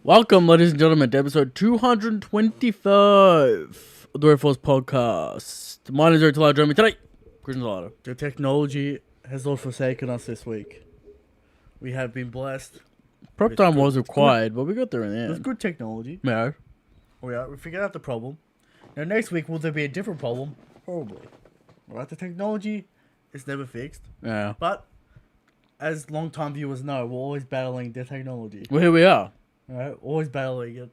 Welcome, ladies and gentlemen, to episode 225 of the Red Force Podcast. My name is Eric Talado. Joining me today, Christian Talado. The technology has not forsaken us this week. We have been blessed. Prep time was required, but we got there in the It was end. good technology. No. We figured out the problem. Now next week, will there be a different problem? Probably. Alright, the technology is never fixed. Yeah. But, as long-time viewers know, we're always battling the technology. Well, here we are. Alright, always battling it.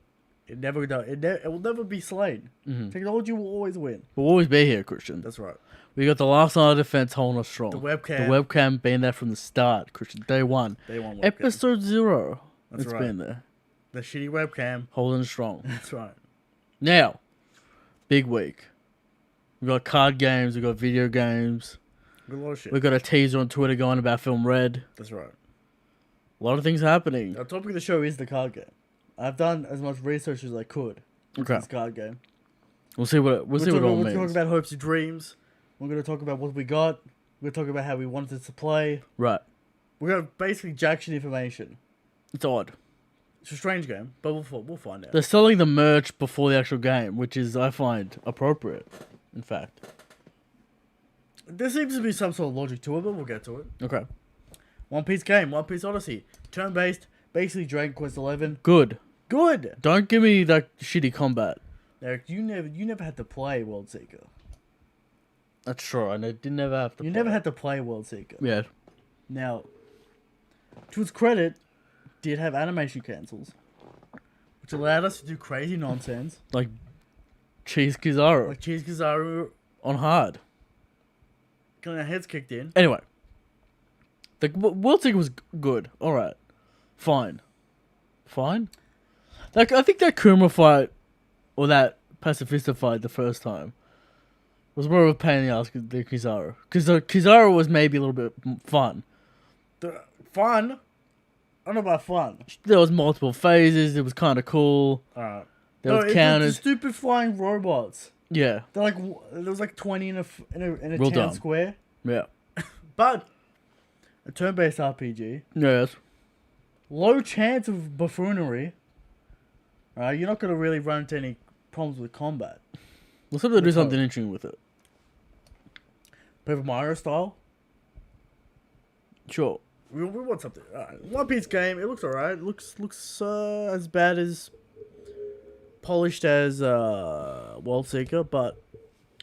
It will never be slain. Mm-hmm. Technology will always win. We'll always be here, Christian. That's right. We got the last line of defense holding us strong. The webcam. The webcam being there from the start, Christian. Day one. Day one webcam. Episode 0. That's It's right. been there. The shitty webcam. Holding strong. That's right. Now, big week. We got card games. We got video games. A lot of shit. We got a teaser on Twitter going about Film Red. That's right. A lot of things happening. Our topic of the show is the card game. I've done as much research as I could into Okay. this card game. We'll see what it all We're means. going to talk about hopes and dreams. We're going to talk about what we got. We're going to talk about how we wanted it to play. Right. We're going to basically jack shit information. It's odd. It's a strange game, but we'll find out. They're selling the merch before the actual game, which is, I find, appropriate, in fact. There seems to be some sort of logic to it, but we'll get to it. Okay. One Piece game, One Piece Odyssey. Turn-based, basically Dragon Quest 11. Good. Good! Don't give me that shitty combat. Eric, you never had to play World Seeker. That's true. I didn't ever have to You play. never had to play World Seeker. Yeah. Now, to its credit, did have animation cancels, which allowed us to do crazy nonsense, Like, Cheese Kizaru. like Cheese Kizaru On hard. getting our heads kicked in. Anyway. The World Seeker was good. Alright. Fine. Fine? Like, I think that Kuma fight, or that Pacifista fight the first time, was more of a pain in the ass than Kizaru. Because Kizaru was maybe a little bit fun. Fun? I don't know about fun. There was multiple phases. It was kind of cool. Alright. There was The counters. stupid flying robots. Yeah. They're like, there was like 20 in a Real town dumb. square. Yeah. But, a turn-based RPG, Yes. low chance of buffoonery. Alright, you're not going to really run into any problems with combat. Let's hope they do Let's something hope. interesting with it. Paper Mario style. Sure. We want something. Alright. One Piece game. It looks alright. It looks as bad as polished as World Seeker, but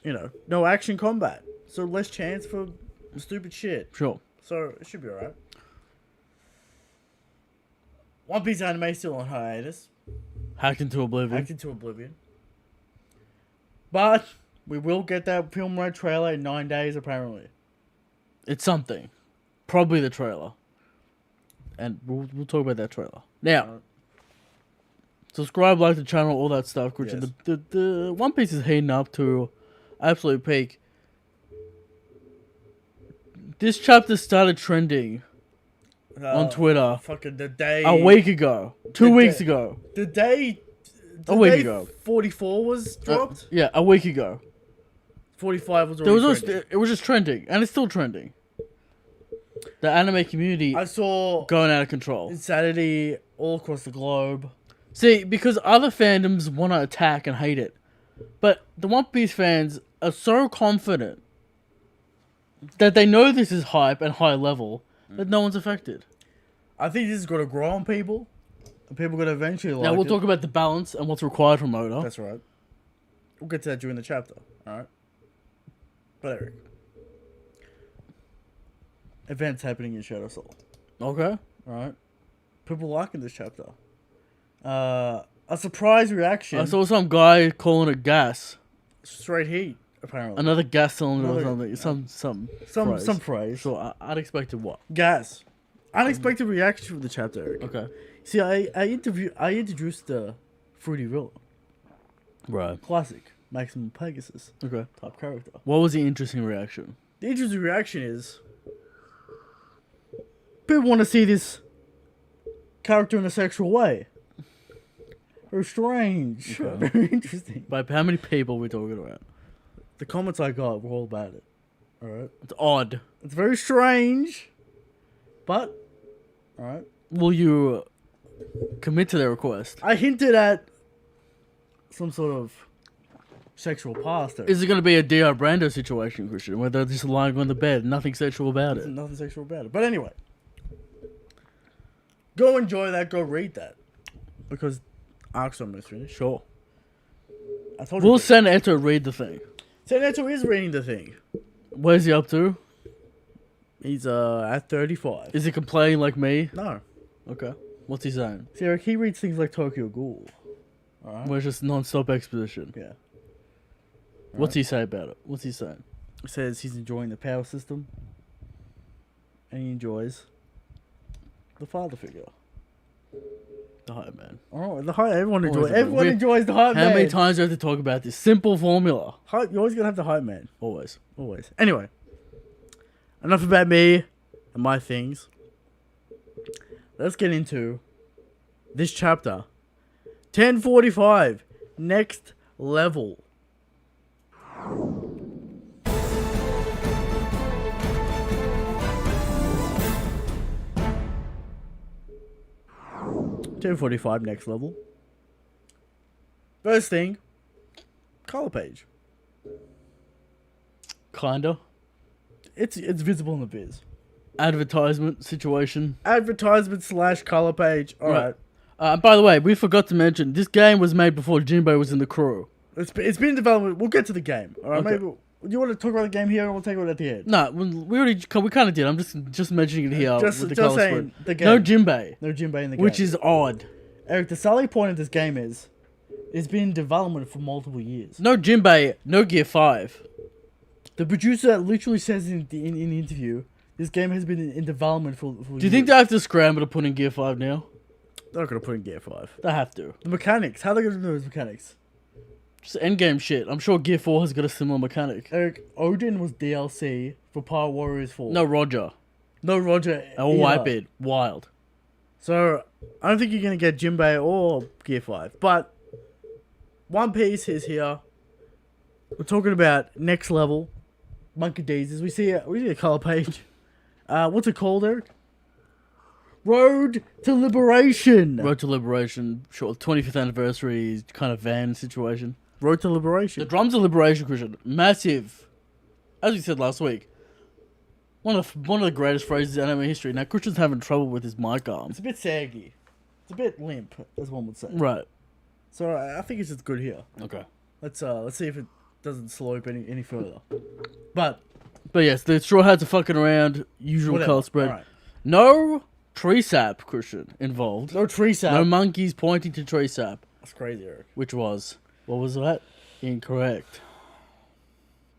you know, no action combat, so less chance for stupid shit. Sure. So it should be alright. One Piece anime still on hiatus, Hacked into oblivion. hacked into oblivion. But we will get that Film Red trailer in 9 days, apparently. It's something. Probably the trailer. And we'll talk about that trailer. Now, subscribe, like the channel, all that stuff, Christian. Yes. The One Piece is heating up to absolute peak. This chapter started trending on Twitter Fucking the day. a week ago. 2 The weeks day- ago. The day. A week day ago. 44 was dropped. Yeah, a week ago. 45 was There already was trending. it was just trending, and it's still trending. The anime community I saw going out of control. insanity all across the globe. See, because other fandoms want to attack and hate it, but the One Piece fans are so confident that they know this is hype and high level that no one's affected. I think this is going to grow on people. And people are going to eventually like Now we'll it. talk about the balance and what's required from Oda. That's right. We'll get to that during the chapter. Alright? But Eric. Events happening in Shadow Soul. Okay. Alright? People liking this chapter. A surprise reaction. I saw some guy calling it gas. Straight heat, apparently. Another gas cylinder or Another- something. Some Some phrase. So unexpected what? Gas. Unexpected reaction from the chapter, Eric. Okay. See, I introduced the Fruity Villain. Right. Classic. Maximum Pegasus Okay. type character. What was the interesting reaction? The interesting reaction is people want to see this character in a sexual way. Very strange. Okay. Very interesting. By how many people are we talking about? The comments I got were all about it. Alright? It's odd. It's very strange. But, alright? Will you commit to their request. I hinted at some sort of sexual past there. Is it going to be a D.R. Brando situation, Christian, where they're just lying on the bed, nothing sexual about There's it? nothing sexual about it. But anyway, go enjoy that. Go read that. Because Ark's almost finished. Sure. I told Will you. San Eto read the thing? Senator is reading the thing. Where's he up to? He's at 35. Is he complaining like me? No. Okay. What's he saying? See, Eric, he reads things like Tokyo Ghoul. Alright? Where's just non-stop exposition? Yeah. What's he say about it? What's he saying? It says he's enjoying the power system. And he enjoys the father figure. The hype man. Oh, the hype. Everyone Always enjoys. a bit Everyone weird. enjoys the hype How man. many times do you have to talk about this simple formula? Hype, you're always gonna have the hype man. Always. Always. Anyway, enough about me and my things. Let's get into this chapter. 1045. Next level. $10.45 next level. First thing, color page. Kinda. It's visible in the viz. Advertisement situation. Advertisement / color page. All right. By the way, we forgot to mention, this game was made before Jinbei was in the crew. It's been in development. We'll get to the game. All right. Okay. Maybe you want to talk about the game here, or we'll take it at the end. No, we kind of did. I'm just mentioning it here Just with the just color saying spread. the game. No Jinbei, No Jinbei in the game. which is odd. Eric. The selling point of this game is it's been in development for multiple years. No Jinbei, no Gear 5. The producer literally says in the interview, this game has been in development for Do you think they have to scramble to put in Gear 5 now? they're not gonna put in Gear 5? They have to. The mechanics. How are they gonna do those mechanics? Just endgame shit. I'm sure Gear 4 has got a similar mechanic. Eric, Odin was DLC for Power Warriors 4. No Roger. No Roger. Or either. Whitebeard. Wild. So, I don't think you're going to get Jinbei or Gear 5. But, One Piece is here. We're talking about next level. Monkey Daisies. We see a color page. What's it called, Eric? Road to Liberation. Road to Liberation. Sure. 25th anniversary kind of van situation. Road to The Liberation. drums of Liberation, Christian. Massive. As we said last week. One of the greatest phrases in anime history. Now, Christian's having trouble with his mic arm. It's a bit saggy. It's a bit limp, as one would say. Right. So, I think it's just good here. Okay. Let's see if it doesn't slope any further. But, But yes, the Straw Hats are fucking around. Usual whatever. color spread. Alright. No tree sap, Christian, involved. No tree sap. No monkeys pointing to tree sap. That's crazy, Eric. Which was... What was that? Incorrect.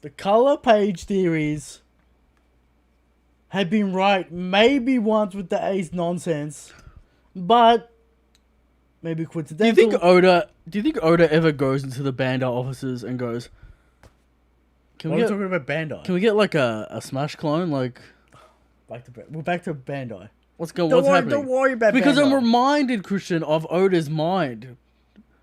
The color page theories had been right maybe once with the Ace nonsense, but maybe Do coincidental. you think Oda ever goes into the Bandai offices and goes, Why are we talking about Bandai? can we get like a Smash clone? Like, We're back to Bandai. what's Don't happening? worry about Because Bandai. I'm reminded, Christian, of Oda's mind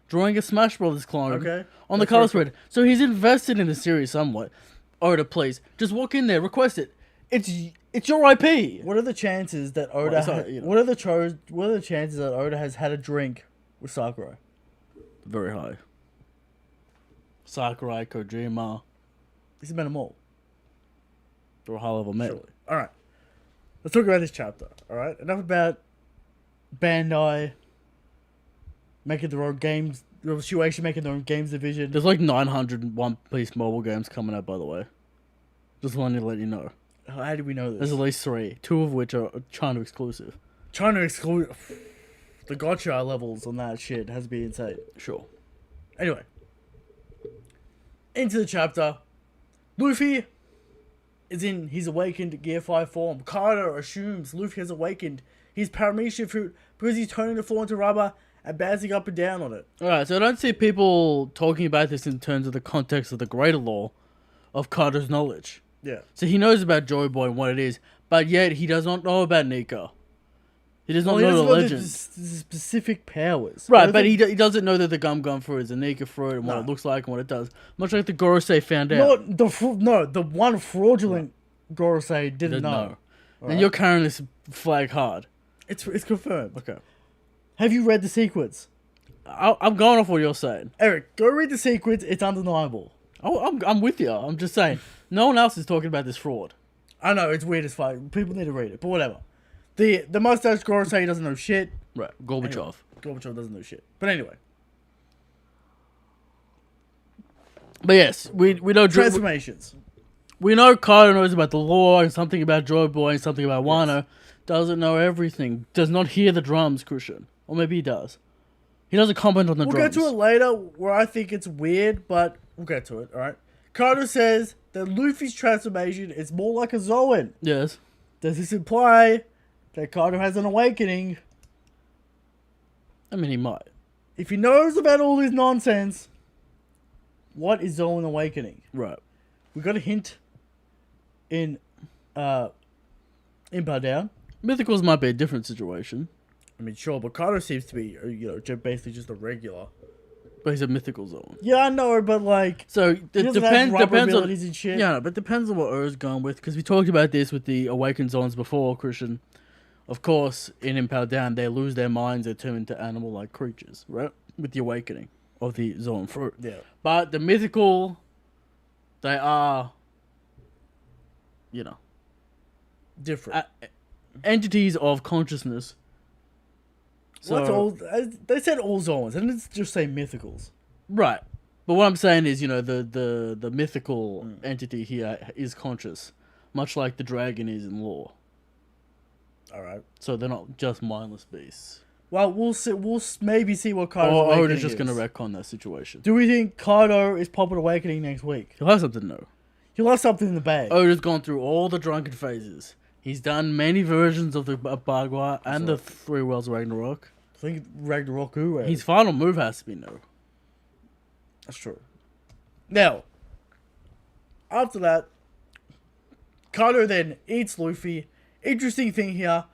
drawing a Smash Brothers clone Okay. on the That's color right. spread. So he's invested in the series somewhat. Oda, please, just walk in there, request it. It's your IP. What are the chances that Oda? Well, sorry, you know. What are the chances that Oda has had a drink with Sakurai? Very high. Sakurai, Kojima, He's met them all. they're a high level men. Surely. All right. Let's talk about this chapter. All right. Enough about Bandai making their own games. Shueisha making their own games division. There's like 900 One Piece mobile games coming out, by the way. Just wanted to let you know. How do we know this? There's at least 3, 2 of which are China exclusive. Trying to exclude the gotcha levels on that shit has been insane. Sure. Anyway, into the chapter. Luffy is in his awakened Gear 5 form. Kaido assumes Luffy has awakened his paramecia fruit because he's turning the floor into rubber and bouncing up and down on it. Alright, so I don't see people talking about this in terms of the context of the greater lore of Kaido's knowledge. Yeah. So he knows about Joy Boy and what it is, but yet he does not know about Nika. He does not know the legend. The specific powers. Right, but he doesn't know that the Gum Gum fruit is a Nika fruit and what No. it looks like and what it does. Much like the Gorosei found out. the one fraudulent Gorosei didn't Didn't know. know. And you're carrying this flag hard. It's confirmed. Okay. Have you read the sequence? I'm going off what you're saying. Eric, go read the sequence. It's undeniable. Oh, I'm with you. I'm just saying. No one else is talking about this fraud. I know, it's weird as fuck. People need to read it, but whatever. The mustache girl say he doesn't know shit. Right, Gorbachev. Anyway, Gorbachev doesn't know shit. But anyway. But yes, we know Transformations. We know Kaido knows about the law and something about Joy Boy and something about Wano. Doesn't know everything. Does not hear the drums, Christian. Or maybe he does. He doesn't comment on the drums. We'll get to it later where I think it's weird, but we'll get to it, alright? Kaido says that Luffy's transformation is more like a Zoan. Yes. Does this imply that Kaido has an awakening? I mean, he might. If he knows about all this nonsense, what is Zoan awakening? Right. We got a hint in Power Down. Mythicals might be a different situation. I mean, sure, but Kaido seems to be, basically just a regular. But he's a mythical zone. Yeah, I know, but like, so it depends on and shit. Yeah, no, but depends on what O's gone with, because we talked about this with the awakened zones before, Christian. Of course, in Impel Down, they lose their minds, they turn into animal-like creatures, right? With the awakening of the zone fruit. Yeah. But the mythical, they are, different entities of consciousness. So they said all zones, and it's just say mythicals. Right. But what I'm saying is, the mythical entity here is conscious, much like the dragon is in lore. All right. So they're not just mindless beasts. Well, we'll see. We'll maybe see what Kaido's Or awakening Oda's just is. going to retcon that situation. Do we think Kaido is popping awakening next week? He'll have something to know. He'll have something in the bag. Oda's gone through all the drunken phases. He's done many versions of the Bagua and the Three Worlds Ragnarok. I think Ragnarok. His final move has to be no. That's true. Now, after that, Kaido then eats Luffy. Interesting thing here,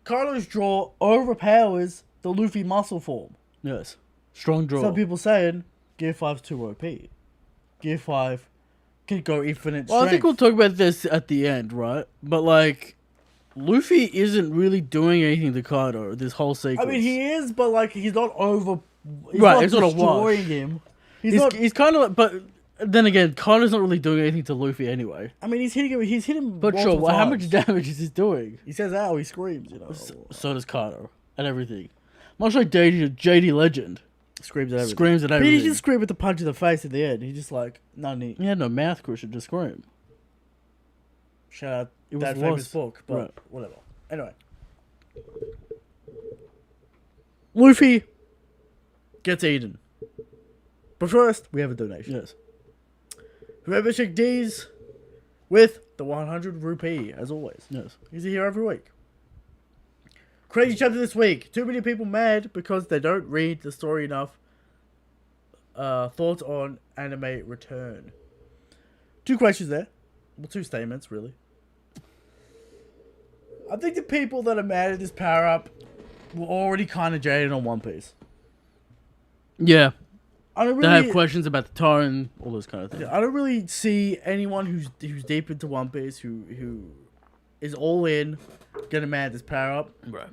Kaido's jaw overpowers the Luffy muscle form. Yes. Strong draw. Some people saying Gear 5's too OP. Gear 5 can go infinite strength. Well, I think we'll talk about this at the end, right? But, like, Luffy isn't really doing anything to Kaido this whole sequence. I mean, he is, but, like, he's not over... He's right, not it's not a destroying wash. him. He's kind of like... But then again, Kaido's not really doing anything to Luffy anyway. I mean, he's hitting him. He's hitting him. But sure, multiple how times. much damage is he doing? He says, "Ow!" He screams. So does Kaido and everything. Much like JD Legend Screams at everything. screams at But everything. he didn't scream with the punch in the face at the end. He just like, none. He had no mouth, Christian, to scream. Shout out It was that famous lost. book, but Right. whatever. Anyway, Luffy gets eaten. But first, we have a donation. Yes. Whoever checked D's with the 100 rupee, as always. Yes. He's here every week. Crazy chapter this week. Too many people mad because they don't read the story enough. Thoughts on anime return. 2 questions there. Well, 2 statements, really. I think the people that are mad at this power up were already kind of jaded on One Piece. Yeah. I don't They really have questions about the tone, all those kind of things. I don't really see anyone who's deep into One Piece who is all in getting mad at this power up. Right.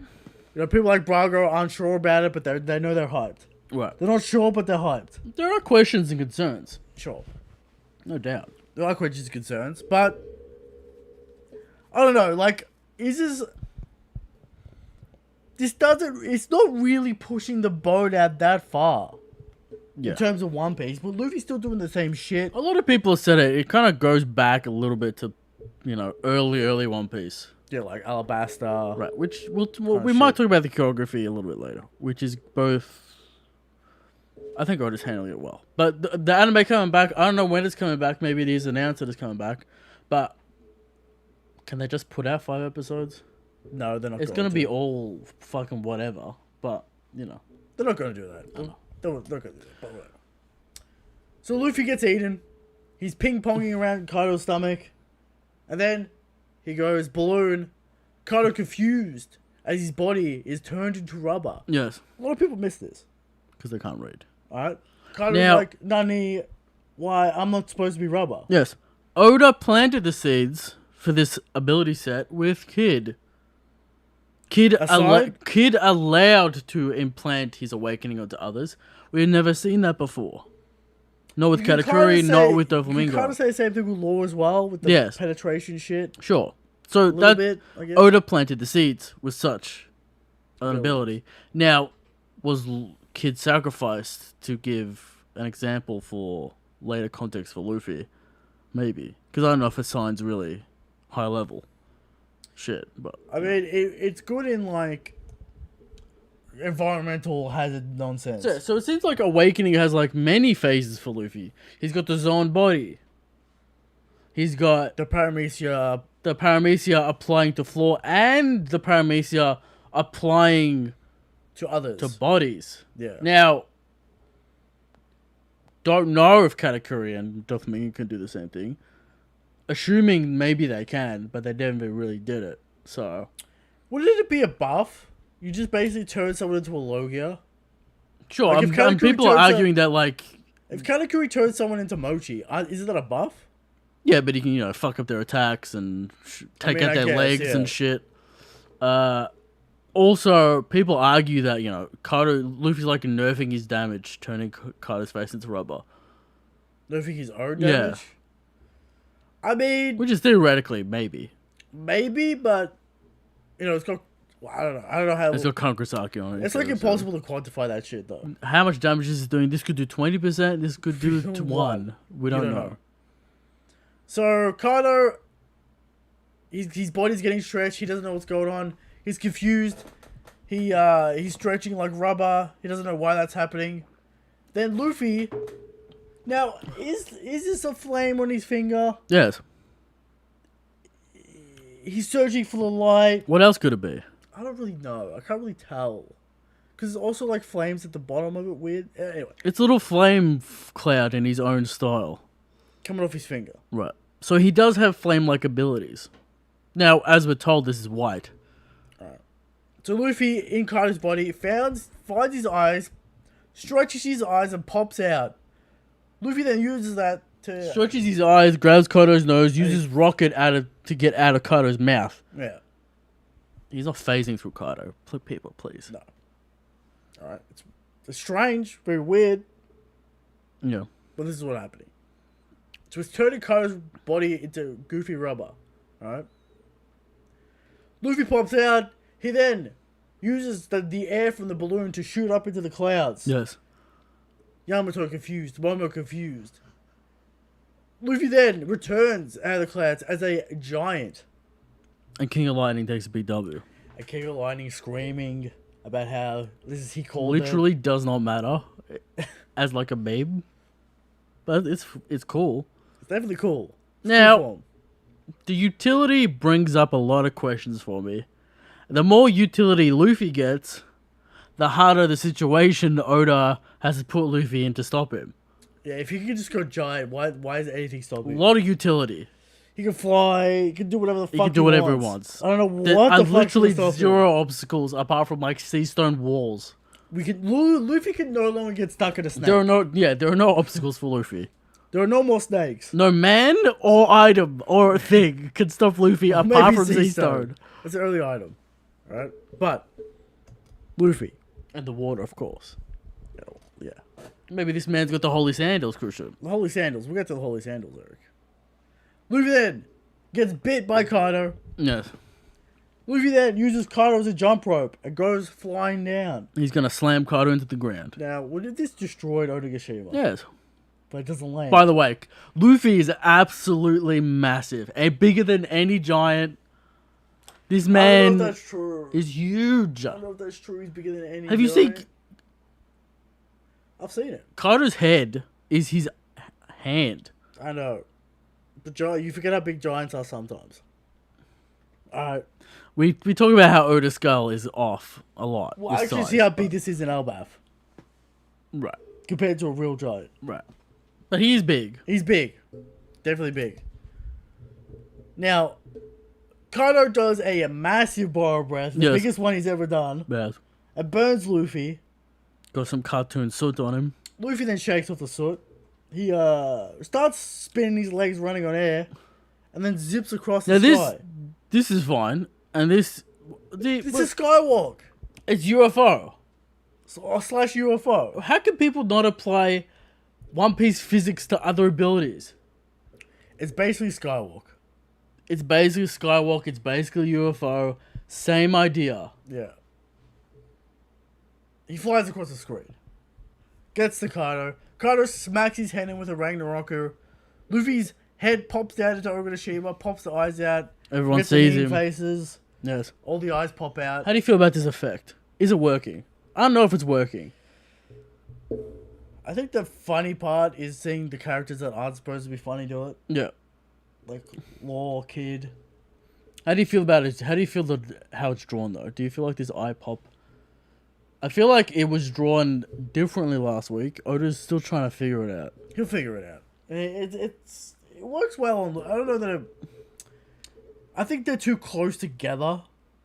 People like Brago aren't sure about it, but they know they're hyped. Right. They're not sure, but they're hyped. There are questions and concerns. Sure. No doubt. There are questions and concerns, but I don't know, like, it's not really pushing the boat out that far Yeah. in terms of One Piece, but Luffy's still doing the same shit. A lot of people have said it kind of goes back a little bit to, early One Piece. Yeah, like Alabasta. Right, which we might talk about the choreography a little bit later, which is both... I think Oda's handling it well. But the anime coming back, I don't know when it's coming back. Maybe it is announced that it's coming back. But can they just put out 5 episodes? No, they're not. It's going to be all fucking whatever. But, They're not going to do that. They're not going to do that, but whatever. So Luffy gets eaten. He's ping-ponging around Kaido's stomach. And then he goes balloon. Kaido confused as his body is turned into rubber. Yes. A lot of people miss this. Because they can't read. Alright? Kaido's Now- like, Nani, why? I'm not supposed to be rubber. Yes. Oda planted the seeds for this ability set with Kid. Aside? Kid allowed to implant his awakening onto others. We've never seen that before. Not with Katakuri, not with You kind Doflamingo. of say the same thing with Law as well, with the Yes. penetration shit. Sure. So A little that bit, I guess. Oda planted the seeds with such an ability. Now, was Kid sacrificed to give an example for later context for Luffy? Maybe. Because I don't know if his sign's really high level shit. But I mean, it's good in, like, environmental hazard nonsense. So it seems like Awakening has like many phases for Luffy. He's got the Zone Body. He's got The Paramecia. the Paramecia applying to floor and the Paramecia applying To others. to bodies. Yeah. Now, don't know if Katakuri and Doflamingo can do the same thing. Assuming maybe they can, but they never really did it. So, Wouldn't it be a buff? You just basically turn someone into a Logia. sure, Like, if and Katakuri people are turns arguing that, like, If Katakuri turns someone into Mochi, isn't that a buff? yeah, but he can, fuck up their attacks and take out I their guess, legs yeah. and shit. Also, people argue that, Luffy's like nerfing his damage, turning Kaido's face into rubber. Nerfing his own Yeah. damage? I mean, Which is theoretically, maybe. maybe, but, it's got... Well, I don't know. I don't know how... It's got Kankusaki on it. It's like impossible to quantify that shit, though. How much damage is it doing? This could do 20%, this could do to 1. One. We don't know. So, Kaido... His body's getting stretched. He doesn't know what's going on. He's confused. He's stretching like rubber. He doesn't know why that's happening. Then Luffy... Now, is this a flame on his finger? Yes. He's searching for the light. What else could it be? I don't really know. I can't really tell. Because there's also like flames at the bottom of it. Weird. Anyway, It's a little flame cloud in his own style. coming off his finger. Right. So he does have flame-like abilities. Now, as we're told, this is white. So Luffy, in Kaido's body, finds his eyes, stretches his eyes, and pops out. Luffy then uses that to... Stretches his eyes, grabs Kaido's nose, uses rocket to get out of Kaido's mouth. Yeah. He's not phasing through Kaido. People, please. No. Alright. It's strange, very weird, Yeah. but this is what's happening. So it's turning Kaido's body into goofy rubber. Alright? Luffy pops out. He then uses the air from the balloon to shoot up into the clouds. Yes. Yamato confused. Momo confused. Luffy then returns out of the clouds as a giant. And King of Lightning takes a big W. And King of Lightning screaming about how he called Literally does not matter as like a meme. But it's cool. It's definitely cool. It's Now, cool form. the utility brings up a lot of questions for me. The more utility Luffy gets, the harder the situation Oda has to put Luffy in to stop him. Yeah, if he could just go giant, why is anything A stopping? lot of utility. He can fly. He can do whatever the fuck He can do whatever he wants. I don't know There what are the fuck's literally gonna stop him. zero obstacles apart from like sea stone walls. Luffy can no longer get stuck in a snake. There are no obstacles for Luffy. There are no more snakes. No man or item or thing can stop Luffy apart Maybe from sea sea stone. It's an early item, right? But Luffy, And the water, of course. yeah. Maybe this man's got the holy sandals, crucial. The Holy Sandals. We'll get to the Holy Sandals, Eric. Luffy then gets bit by Kaido. Yes. Luffy then uses Kaido as a jump rope and goes flying down. He's gonna slam Kaido into the ground. Now, would have this destroyed Onigashima? Yes. But it doesn't land. By the way, Luffy is absolutely massive and bigger than any giant. This I don't know man if that's true. is huge. I don't know if that's true. He's bigger than any Have you seen giant. I've seen it. Kaido's head is his hand. I know. But you forget how big giants are sometimes. Alright. We talk about how Oda's skull is off a lot. Well, with actually size, see how but- big this is in Elbaf Right, compared to a real giant. right. But he is big. He's big. Definitely big. Now, Kaido does a massive bar of breath, the Yes. biggest one he's ever done. Yes. It burns Luffy. Got some cartoon soot on him. Luffy then shakes off the soot. He starts spinning his legs running on air and then zips across the Now sky. this is fine, and this It's a skywalk. It's UFO. Slash UFO. How can people not apply One Piece physics to other abilities? It's basically skywalk. It's basically Skywalk. It's basically UFO. Same idea. Yeah. He flies across the screen. Gets to Kaido. Kaido smacks his head in with a Ragnaroku. Luffy's head pops down into Onigashima, pops the eyes out. Everyone gets sees the him. faces. Yes. All the eyes pop out. How do you feel about this effect? Is it working? I don't know if it's working. I think the funny part is seeing the characters that aren't supposed to be funny do it. Yeah. Like Law, Kid. How do you feel about it? How do you feel how it's drawn though? Do you feel like this eye pop? I feel like it was drawn differently last week. Oda's still trying to figure it out. He'll figure it out. It works well on. I don't know that. I think they're too close together,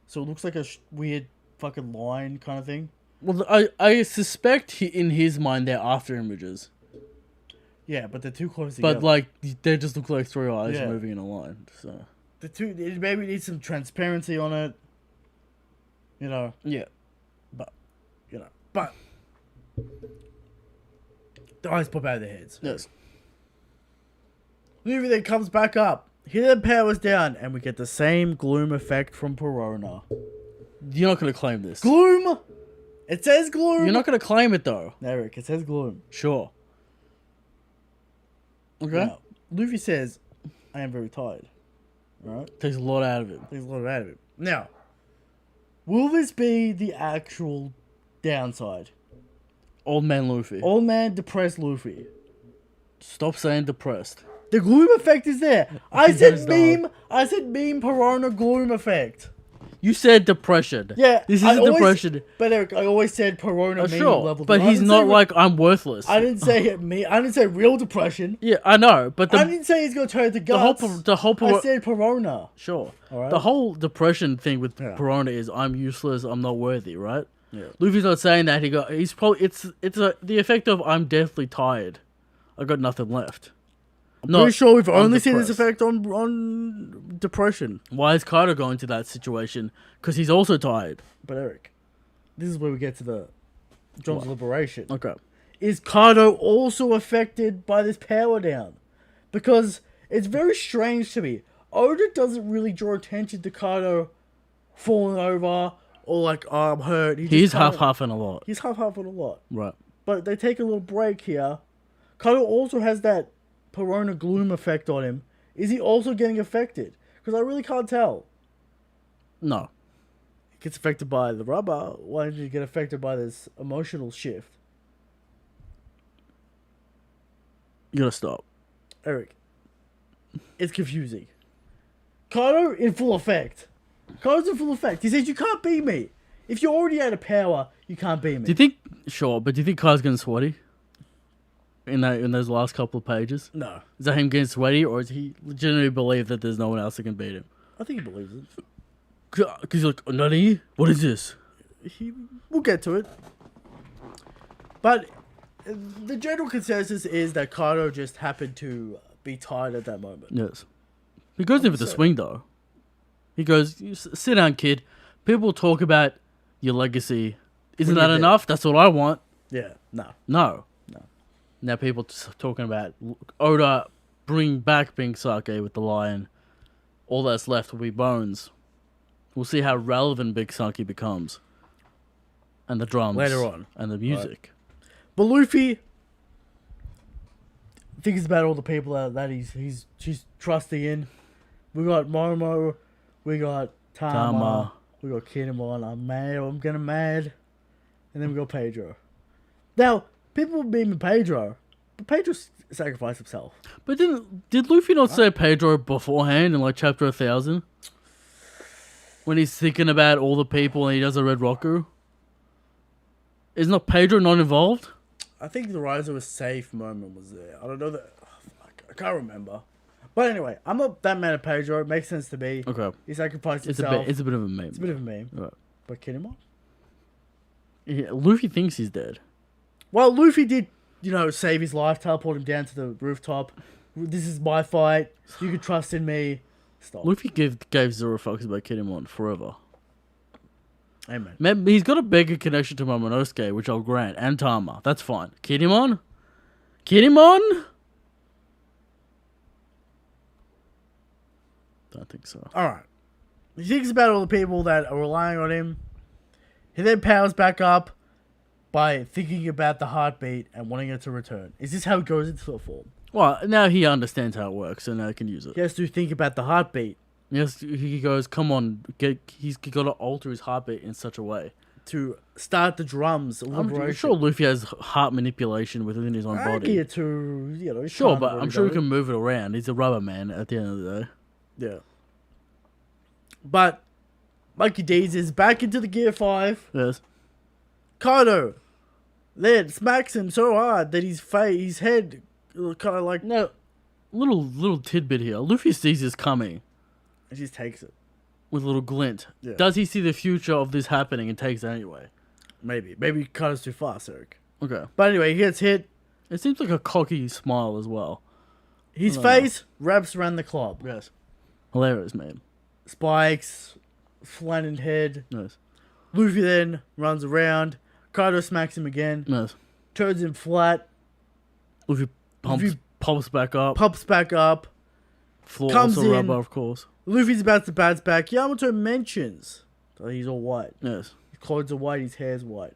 so it looks like a weird fucking line kind of thing. Well, I suspect in his mind they're after images. Yeah, but they're too close together. But like they just look like three eyes Yeah. moving in a line. So the two, it maybe needs some transparency on it. You know. yeah. But the eyes pop out of their heads. Yes. Luffy then comes back up. He then powers down, and we get the same gloom effect from Perona. You're not gonna claim this. Gloom. It says gloom. You're not gonna claim it though. Eric, it says gloom. Sure. Okay. Now, Luffy says, "I am very tired." Right? Takes a lot out of it. Takes a lot out of it. Now, will this be the actual downside? Old man Luffy. Old man depressed Luffy. Stop saying depressed. The gloom effect is there. I He said does meme. I said meme Perona gloom effect. You said depression. Yeah, This I isn't always- depression. But Eric, I always said Perona meme Sure, level. but I he's didn't not say- like I'm worthless. I didn't say it. Me. I didn't say real depression. Yeah, I know, but I didn't say he's gonna turn to the whole guts. the whole I said Perona. sure. Alright. The whole depression thing with Yeah. Perona is I'm useless. I'm not worthy. Right. Yeah. Luffy's not saying that. He's probably the effect of I'm deathly tired. I got nothing left. Pretty sure we've I'm only seen this depressed. effect on depression. Why is Kaido going to that situation? Because he's also tired. But Eric, this is where we get to the John's liberation. Okay. Is Kaido also affected by this power down? Because it's very strange to me. Oda doesn't really draw attention to Kaido falling over or like, oh, I'm hurt. He's half and a lot. He's half on a lot. Right. But they take a little break here. Kaido also has that Perona gloom effect on him. Is he also getting affected? Because I really can't tell. No. He gets affected by the rubber. Why did he get affected by this emotional shift? You gotta stop. Eric, it's confusing. Kaido in full effect. Kaido's in full effect. He says, you can't beat me. If you're already out of power, you can't beat me. Do you think? Sure, but do you think Kai's getting sweaty? In those last couple of pages? No. Is that him getting sweaty, or does he legitimately believe that there's no one else that can beat him? I think he believes it. Because he's like, Nani? What is this? We'll get to it. But the general consensus is that Kaido just happened to be tired at that moment. Yes. He goes in with the swing, though. He goes, sit down, kid. People talk about your legacy. Isn't that enough? That's what I want. Yeah, no. No. Now people talking about Oda bring back Pink Sake with the lion. All that's left will be bones. We'll see how relevant Big Sake becomes. And the drums. Later on. And the music. Right. But Luffy thinks about all the people that he's trusting in. We got Momo, we got Tama, we got Kinemon. I'm mad. I'm getting mad. And then we got Pedro. Now, people will beam Pedro, but Pedro sacrificed himself. But did Luffy not say Pedro beforehand in like chapter 1000? When he's thinking about all the people and he does a Red Roku? Is not Pedro not involved? I think the Rise of a Safe moment was there. I don't know that. I can't remember. But anyway, I'm not that mad at Pedro. It makes sense to me. Okay. He sacrificed It's himself. a bit of a meme. It's a bit of a meme. Right. But Kinemon? Yeah, Luffy thinks he's dead. Well, Luffy did, save his life, teleport him down to the rooftop. This is my fight. You can trust in me. Stop. Luffy gave zero fucks about Kinemon forever. Amen. He's got a bigger connection to Momonosuke, which I'll grant, and Tama. That's fine. Kinemon? Kinemon? Don't think so. All right. He thinks about all the people that are relying on him. He then powers back up by thinking about the heartbeat and wanting it to return. Is this how it goes into the form? Well, now he understands how it works, so now he can use it. He has to think about the heartbeat Yes, he goes, come on, he's got to alter his heartbeat in such a way. to start the drums. I'm sure Luffy has heart manipulation within his own body. It to, Sure, but I'm sure he can move it around. He's a rubber man at the end of the day. Yeah. But Monkey D's is back into the Gear 5. Yes. Kaido then smacks him so hard that his head kind of like... Now, little tidbit here. Luffy sees this coming He just takes it. with a little glint. Yeah. Does he see the future of this happening and takes it anyway? Maybe. Maybe Kaido's too fast, Eric. Okay. But anyway, he gets hit. It seems like a cocky smile as well. His face wraps around the club. Yes. Hilarious, man. Spikes, flattened head. Yes. Luffy then runs around. Kaido smacks him again. Yes. Turns him flat. Luffy pops back up. Pops back up. Floor comes also in. rubber, of course. Luffy's about to bounce back. Yamato mentions that he's all white. Yes. His clothes are white. His hair's white.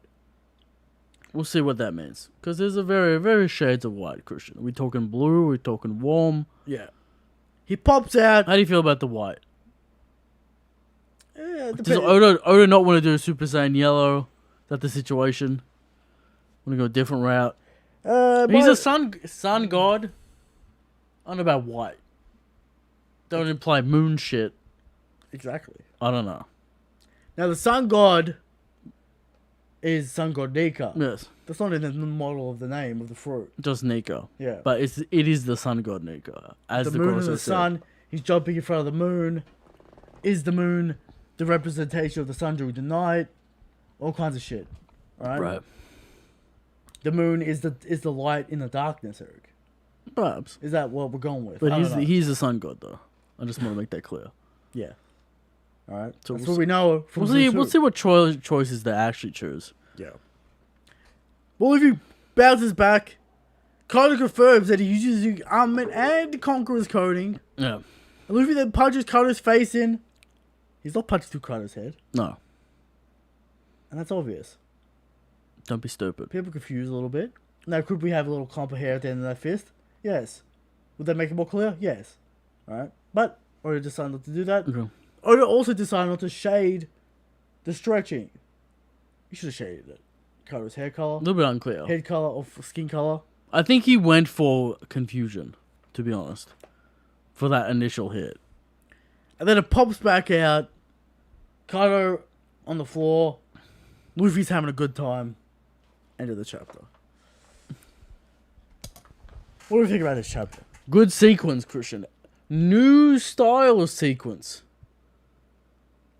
We'll see what that means. Because there's a very, very shades of white, Christian. Are we talking blue? Are we talking warm? Yeah. He pops out. How do you feel about the white? Does Depends. Oda not want to do a Super Saiyan yellow? Is that the situation? Want to go a different route? He's a sun god. I don't know about white. Don't imply moon shit. Exactly. I don't know. Now the sun god is Sun God Nika. Yes. That's not in the model of the name of the fruit. Just Nico. Yeah. But it is the sun god Nico. As The the moon chorus and the said. sun. He's jumping in front of the moon. Is the moon the representation of the sun during the night? All kinds of shit. Right? The moon is the light in the darkness, Eric. Perhaps. Is that what we're going with? But I don't know. he's the sun god though. I just want to make that clear. Yeah. Alright. So That's we'll what we know from We'll see what choices they actually choose. Yeah. Well, if he bounces back, Kaido confirms that he uses the armament and Conqueror's coding. Yeah. And Luffy then punches Kaido's face in. He's not punching through Kaido's head. No. And that's obvious. Don't be stupid. People confused a little bit. Now, could we have a little clump of hair at the end of that fist? Yes. Would that make it more clear? Yes. Alright. But Oda decided not to do that. Okay. Oda also decided not to shade the stretching. You should have shaded it. Kaido's hair A color, little bit unclear. head color, or skin color. I think he went for confusion, to be honest, for that initial hit. And then it pops back out. Kaido on the floor. Luffy's having a good time. End of the chapter. What do you think about this chapter? Good sequence, Christian. New style of sequence.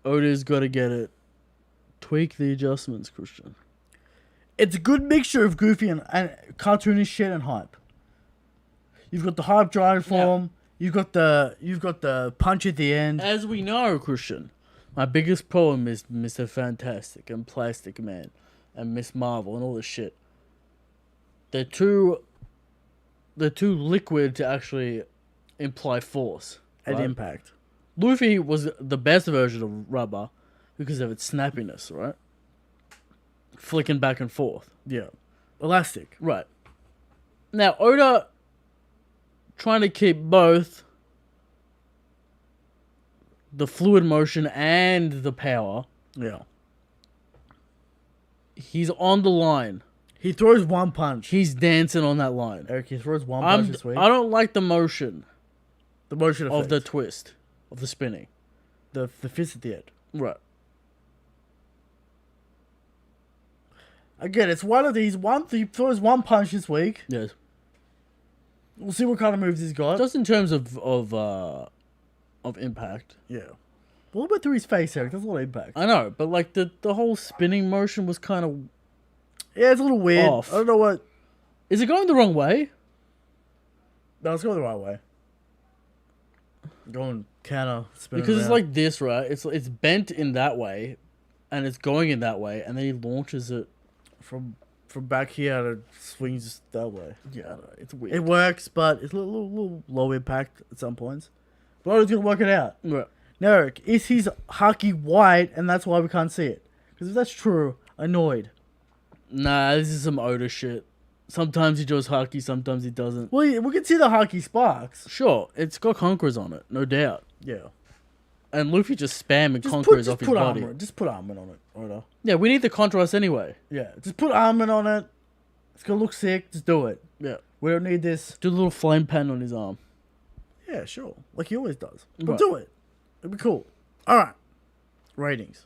Oda's got to get it. Tweak the adjustments, Christian. It's a good mixture of goofy and cartoonish shit and hype. You've got the hype drive form. You've got the punch at the end. As we know, Christian, my biggest problem is Mr. Fantastic and Plastic Man and Miss Marvel and all this shit. They're too liquid to actually imply force And right? impact. Luffy was the best version of rubber because of its snappiness, right? Flicking back and forth. Yeah. Elastic. Right. Now, Oda trying to keep both the fluid motion and the power. Yeah. He's on the line. He throws one punch. He's dancing on that line. Eric, he throws one punch this week. I don't like the motion The motion effect. of the twist, of the spinning. the fist at the end. Right. Again, it's one of these. He throws one punch this week. Yes. We'll see what kind of moves he's got. Just in terms of impact. Yeah. What about through his face, Eric? That's a lot of impact. I know, but like the whole spinning motion was kind of. Yeah, it's a little weird. Off. I don't know what. Is it going the wrong way? No, it's going the right way. Going counter, spinning Because it's around. like this, right? It's bent in that way, and it's going in that way, and then he launches it. From back here and it swings that way. Yeah, it's weird. It works, but it's a little low impact at some points. But Oda's gonna work it out. Right. Now, Eric, is his haki white, and that's why we can't see it? Because if that's true, annoyed. Nah, this is some Oda shit. Sometimes he draws haki, sometimes he doesn't. Well, we can see the haki sparks. Sure, it's got conquerors on it, no doubt. Yeah. And Luffy just spamming conquerors off his body. Armor. Just put armor on it, Oda. Yeah, we need the contrast anyway. Yeah, just put armor on it. It's gonna look sick. Just do it. Yeah. We don't need this. Do a little flame pen on his arm. Yeah, sure. Like he always does. But Right. do it. It'd be cool. Alright. Ratings.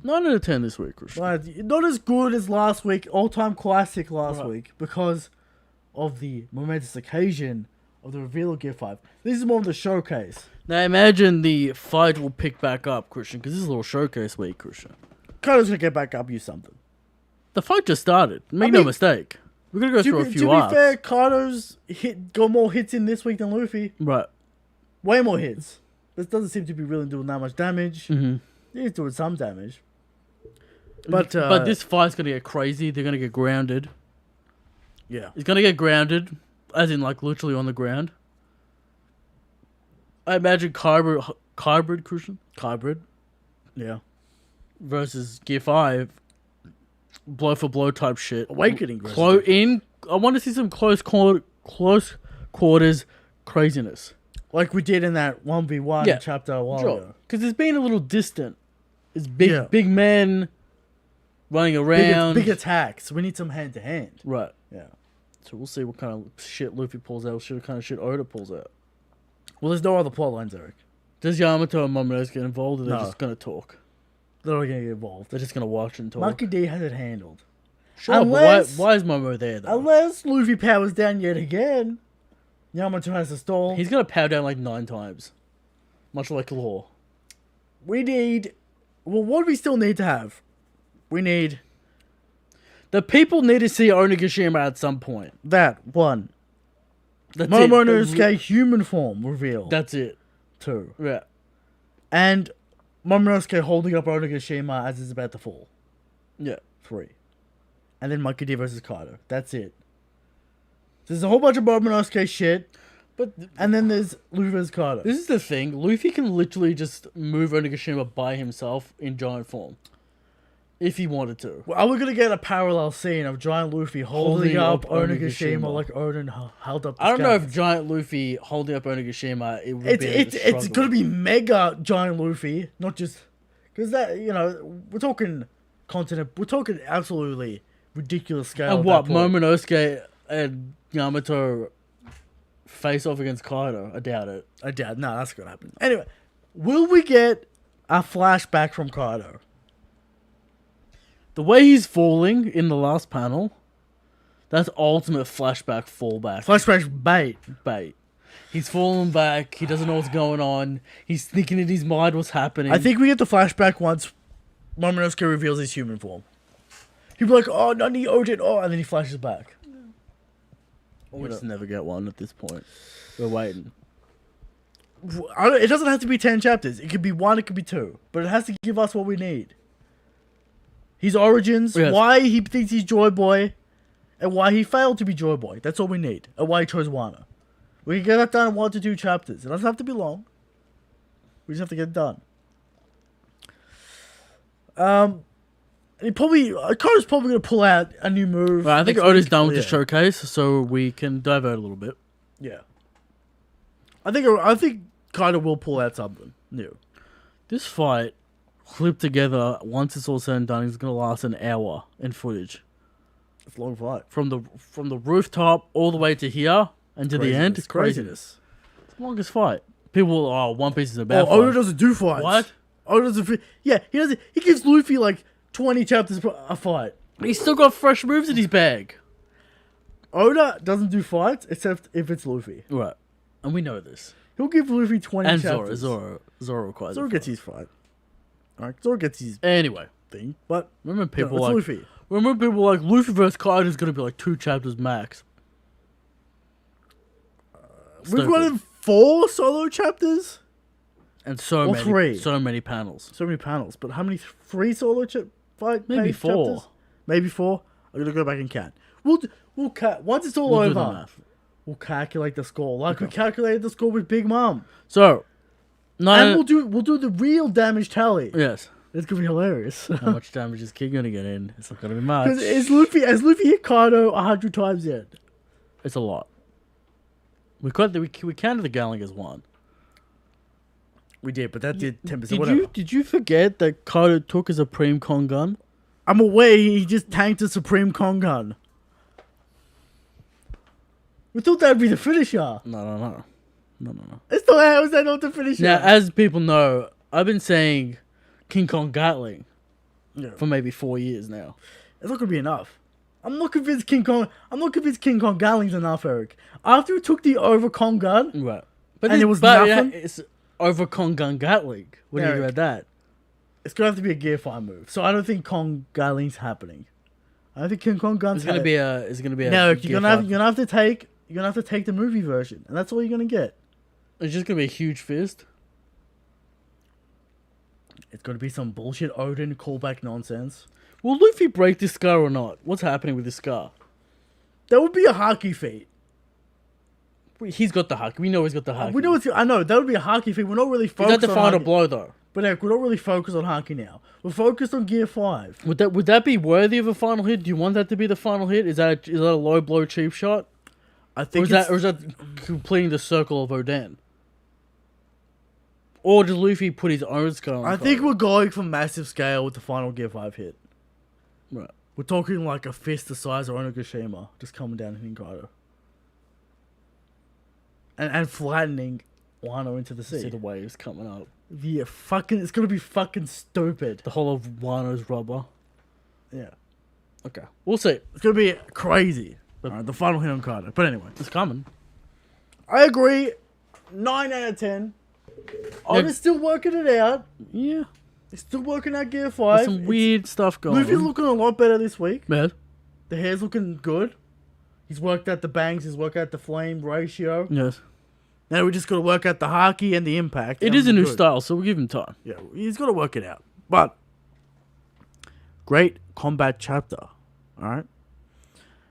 9 out of 10 this week, Christian. But not as good as last week. All-time classic last Right. week. Because of the momentous occasion of the reveal of Gear 5. This is more of the showcase. Now imagine the fight will pick back up, Christian, because this is a little showcase week, Christian. Kaido's gonna get back up, use something. The fight just started. Make no mistake. We're going to go through a few To arcs. be fair, Kaido's got more hits in this week than Luffy. Right. Way more hits. This doesn't seem to be really doing that much damage. Mm-hmm. He's doing some damage. But this fight's going to get crazy. They're going to get grounded. Yeah. It's going to get grounded, as in, like, literally on the ground. I imagine Kybrid, Christian? Kybrid. Yeah. Versus Gear 5. Blow for blow type shit. Awakening. I want to see some close quarters craziness. Like we did in that 1v1 chapter a while ago. Because it's been a little distant. It's big men running around. Big attacks. We need some hand to hand. Right. Yeah. So we'll see what kind of shit Luffy pulls out, what kind of shit Oda pulls out. Well, there's no other plot lines, Eric. Does Yamato and Momonosuke get involved, or they're just going to talk? They're not going to get involved. They're just going to watch and talk. Monkey D has it handled. Sure, but why is Momo there, though? Unless Luffy powers down yet again. Yamato has to stall. He's going to power down like 9 times. Much like Law. We need... Well, what do we still need to have? We need... The people need to see Onigashima at some point. That, one. That's Momonosuke human form reveal. That's it. 2. Yeah. And Momonosuke holding up Onigashima as it's about to fall. Yeah. 3. And then Monkey D versus Kaido. That's it. There's a whole bunch of Momonosuke shit. And then there's Luffy versus Kaido. This is the thing. Luffy can literally just move Onigashima by himself in giant form. If he wanted to. Well, are we going to get a parallel scene of Giant Luffy holding up Onigashima like Odin held up the I don't know sky? if Giant Luffy holding up Onigashima, it's going to be mega Giant Luffy, not just... Because that, we're talking continent, we're talking absolutely ridiculous scale. And what, Momonosuke and Yamato face off against Kaido? I doubt it. No, that's going to happen. Anyway, will we get a flashback from Kaido? The way he's falling in the last panel, that's ultimate flashback fallback. Flashback bait. He's falling back. He doesn't know what's going on. He's thinking in his mind what's happening. I think we get the flashback once Momonosuke reveals his human form. He'll be like, oh, Nani Odin, and then he flashes back. We just never get one at this point. We're waiting. It doesn't have to be 10 chapters. It could be 1, it could be 2. But it has to give us what we need. His origins, why he thinks he's Joy Boy, and why he failed to be Joy Boy. That's all we need. And why he chose Wano. We can get that done in 1 to 2 chapters. It doesn't have to be long. We just have to get it done. Kaido's probably going to pull out a new move. Well, I think Oda's done with the showcase, so we can divert a little bit. Yeah. I think Kaido will pull out something new. This fight, clipped together, once it's all said and done, is going to last an hour in footage. It's a long fight. From the rooftop all the way to here and to the end, it's craziness. It's the longest fight. People, One Piece is a bad fight. Oda doesn't do fights. What? Oda doesn't... Yeah, he doesn't... He gives Luffy, 20 chapters a fight. He's still got fresh moves in his bag. Oda doesn't do fights, except if it's Luffy. Right. And we know this. He'll give Luffy 20 chapters. Zoro requires Zoro gets his fight. Alright, Zoro gets his anyway thing, but... Remember people Luffy. Luffy versus Kaido is going to be 2 chapters max. We've got 4 solo chapters? And so Or many, 3. so many panels. So many panels. But how many 3 solo fight? Maybe page 4. chapters? Maybe 4. I'm gonna go back and count. We'll once it's all We'll do the over. math. We'll calculate the score, like we calculated the score with Big Mom. So, And we'll do the real damage tally. Yes. It's gonna be hilarious. How much damage is King gonna get in? It's not gonna be much. Because has Luffy hit Kaido 100 times yet? It's a lot. We counted the Gowling as 1. We did, but that did 10%. Did you forget that Kaido took a Supreme Con gun? I'm aware he just tanked a Supreme Con gun. We thought that'd be the finisher. No. It's not, how is that not the finisher? Now, as people know, I've been saying King Kong Gatling for maybe 4 years now. It's not gonna be enough. I'm not convinced King Kong Gatling's enough, Eric. After he took the over Kong gun, Right. And it was nothing? It's over Kong Gun Gatling. What do you think about that? it's gonna have to be a Gear 5 move. So I don't think Kong Gatling's happening. I don't think King Kong Gun's It's gonna be a. No, Gear you're 5. gonna have to take the movie version, and that's all you're gonna get. It's just gonna be a huge fist. It's gonna be some bullshit Odin callback nonsense. Will Luffy break this scar or not? What's happening with this scar? That would be a haki feat. He's got the haki. We know he's got the haki. We know I know that would be a haki feat. We're not really Is focused that the on final haki. blow though? But Eric, we're not really focused on haki now. We're focused on Gear 5. Would that be worthy of a final hit? Do you want that to be the final hit? Is that a low blow cheap shot? I think Or is that completing the circle of Oden? Or does Luffy put his own scar on? I think we're going for massive scale with the final Gear 5 hit. Right. We're talking like a fist the size of Onigashima just coming down and hitting Kaido. And flattening Wano into the sea. See the waves coming up. Yeah, it's gonna be fucking stupid. The whole of Wano's rubber. Yeah. Okay. We'll see. It's gonna be crazy. Alright, the final hit on Kaido. But anyway. It's coming. I agree. 9 out of 10. Oda's still working it out. Yeah. He's still working out Gear 5. There's some weird stuff going Luffy's on. looking a lot better this week. Man. The hair's looking good. He's worked out the bangs. He's worked out the flame ratio. Yes. Now we just got to work out the haki and the impact. It is a new style, so we'll give him time. Yeah, he's got to work it out. But great combat chapter. All right.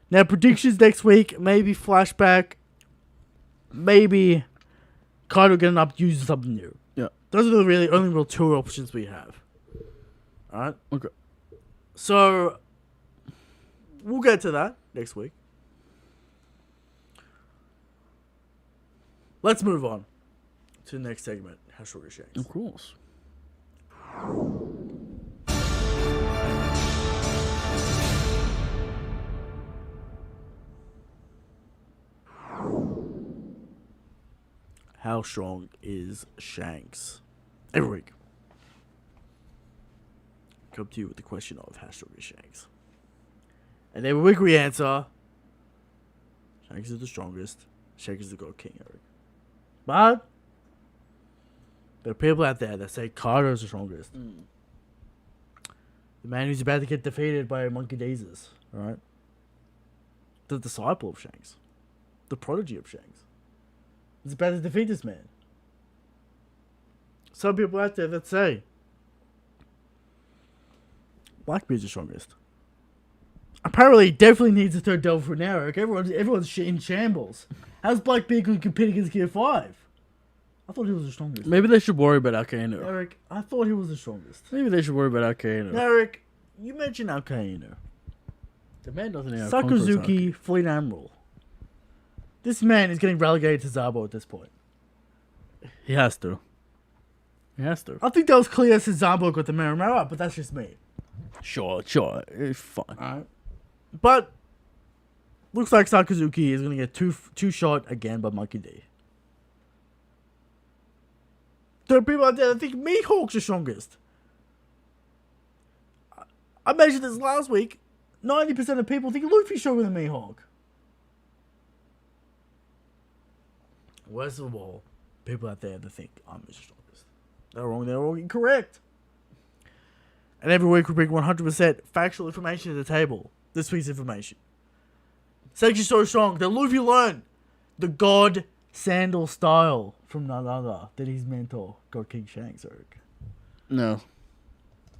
Now predictions next week. Maybe flashback. Maybe Kaido getting up using something new. Yeah. Those are the really only real 2 options we have. All right. Okay. So we'll get to that next week. Let's move on to the next segment. How short is Shanks? Of course. How strong is Shanks? Every week. Come to you with the question of how strong is Shanks? And every week we answer Shanks is the strongest. Shanks is the God King, Eric. But there are people out there that say Kaido is the strongest. The man who's about to get defeated by Monkey Deezes, alright? The disciple of Shanks. The prodigy of Shanks. Is about to defeat this man. Some people out there that say Blackbeard's the strongest. Apparently, he definitely needs a third Devil Fruit now, Eric. Everyone's in shambles. How's Blackbeard going to compete against Gear 5? I thought he was the strongest. Maybe they should worry about Akainu. Eric, I thought he was the strongest. Maybe they should worry about Akainu. Eric, you mentioned Akainu. The man doesn't know how to conquer Sakazuki, Fleet Admiral. This man is getting relegated to Zabo at this point. He has to. He has to. I think that was clear since Zabo got the Marimara, but that's just me. Sure. It's fine. Alright. But looks like Sakazuki is gonna get two shot again by Monkey D. There are people out there that think Mihawk's the strongest. I mentioned this last week. 90% of people think Luffy's stronger than Mihawk. Worst of all, people out there that think I'm the strongest. They're wrong. They're all incorrect. And every week we bring 100% factual information to the table. This week's information. Sanji's so strong that Luffy learned the God Sandal style from none other than his mentor, God King Shanks, Eric. No.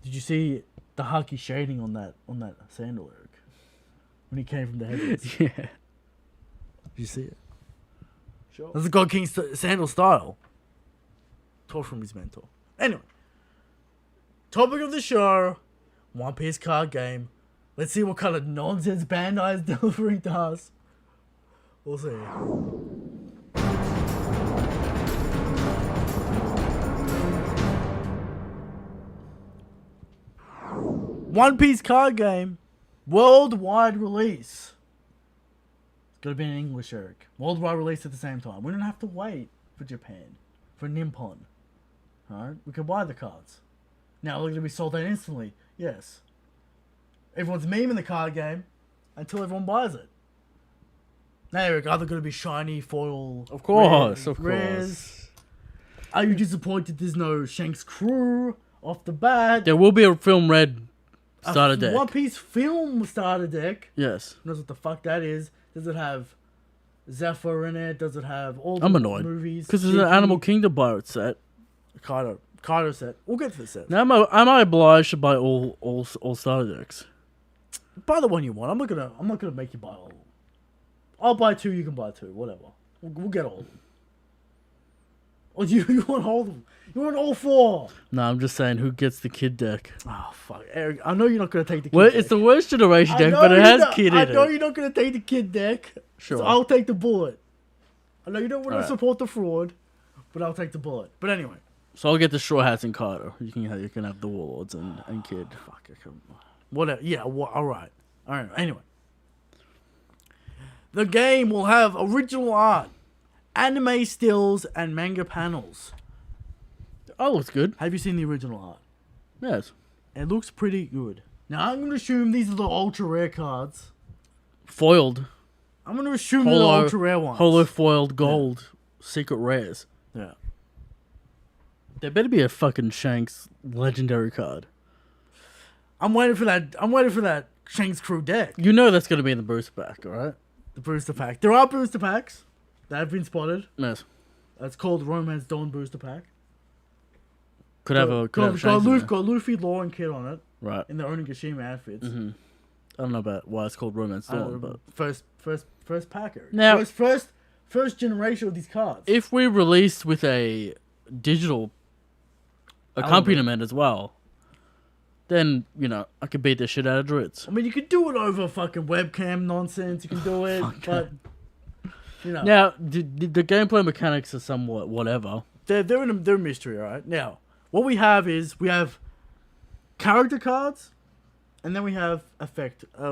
Did you see the haki shading on that sandal, Eric? When he came from the heavens. Yeah. Did you see it? Sure. That's the God King sandal style. Taught from his mentor. Anyway. Topic of the show. One Piece card game. Let's see what kind of nonsense Bandai is delivering to us. We'll see. One Piece card game. Worldwide release. It's got to be in English, Eric. Worldwide release at the same time. We don't have to wait for Japan. For Nippon. Alright? We can buy the cards. Now they're going to be sold out instantly. Yes. Everyone's memeing the card game until everyone buys it. Now, Eric, are they going to be shiny, foil? Of course, rares? Are you disappointed there's no Shanks crew off the bat? There will be a film red starter deck. One Piece film starter deck. Yes. Who knows what the fuck that is? Does it have Zephyr in it? Does it have all the I'm annoyed. movies? Because it's an Animal Kingdom pirate set. Kaido set. We'll get to the set. Now, am I obliged to buy all starter decks? Buy the one you want. I'm not gonna make you buy all of them. I'll buy 2. You can buy 2. Whatever. We'll get all of them. Or you want all of them? You want all 4? No, I'm just saying who gets the kid deck. Oh fuck, Eric! I know you're not gonna take the kid Well, deck. it's the worst generation deck, but it has kid in it. I know you're not gonna take the kid deck. Sure. So I'll take the bullet. I know you don't want to Alright. support the fraud, but I'll take the bullet. But anyway. So I'll get the Straw Hats and Carter. You can have the Warlords and kid. Fuck, I can't. Whatever. Yeah. All right. Anyway, the game will have original art, anime stills, and manga panels. Oh, looks good. Have you seen the original art? Yes. It looks pretty good. Now I'm gonna assume these are the ultra rare cards. Foiled. I'm gonna assume they're the ultra rare ones. Holo foiled gold. Secret rares. Yeah. There better be a fucking Shanks legendary card. I'm waiting for that Shanks crew deck. You know that's going to be in the booster pack, alright? The booster pack. There are booster packs that have been spotted. Yes. That's called Romance Dawn booster pack. Could have got Shanks in there. Luffy, Law, and Kid on it. Right. In their Onigashima outfits. Mm-hmm. I don't know about why it's called Romance Dawn, but... First packer. Now... First generation of these cards. If we released with a digital accompaniment as well, then, I could beat the shit out of Druids. I mean, you could do it over fucking webcam nonsense. You can do it, but... Now, the gameplay mechanics are somewhat whatever. They're a mystery, alright? Now, what we have character cards, and then we have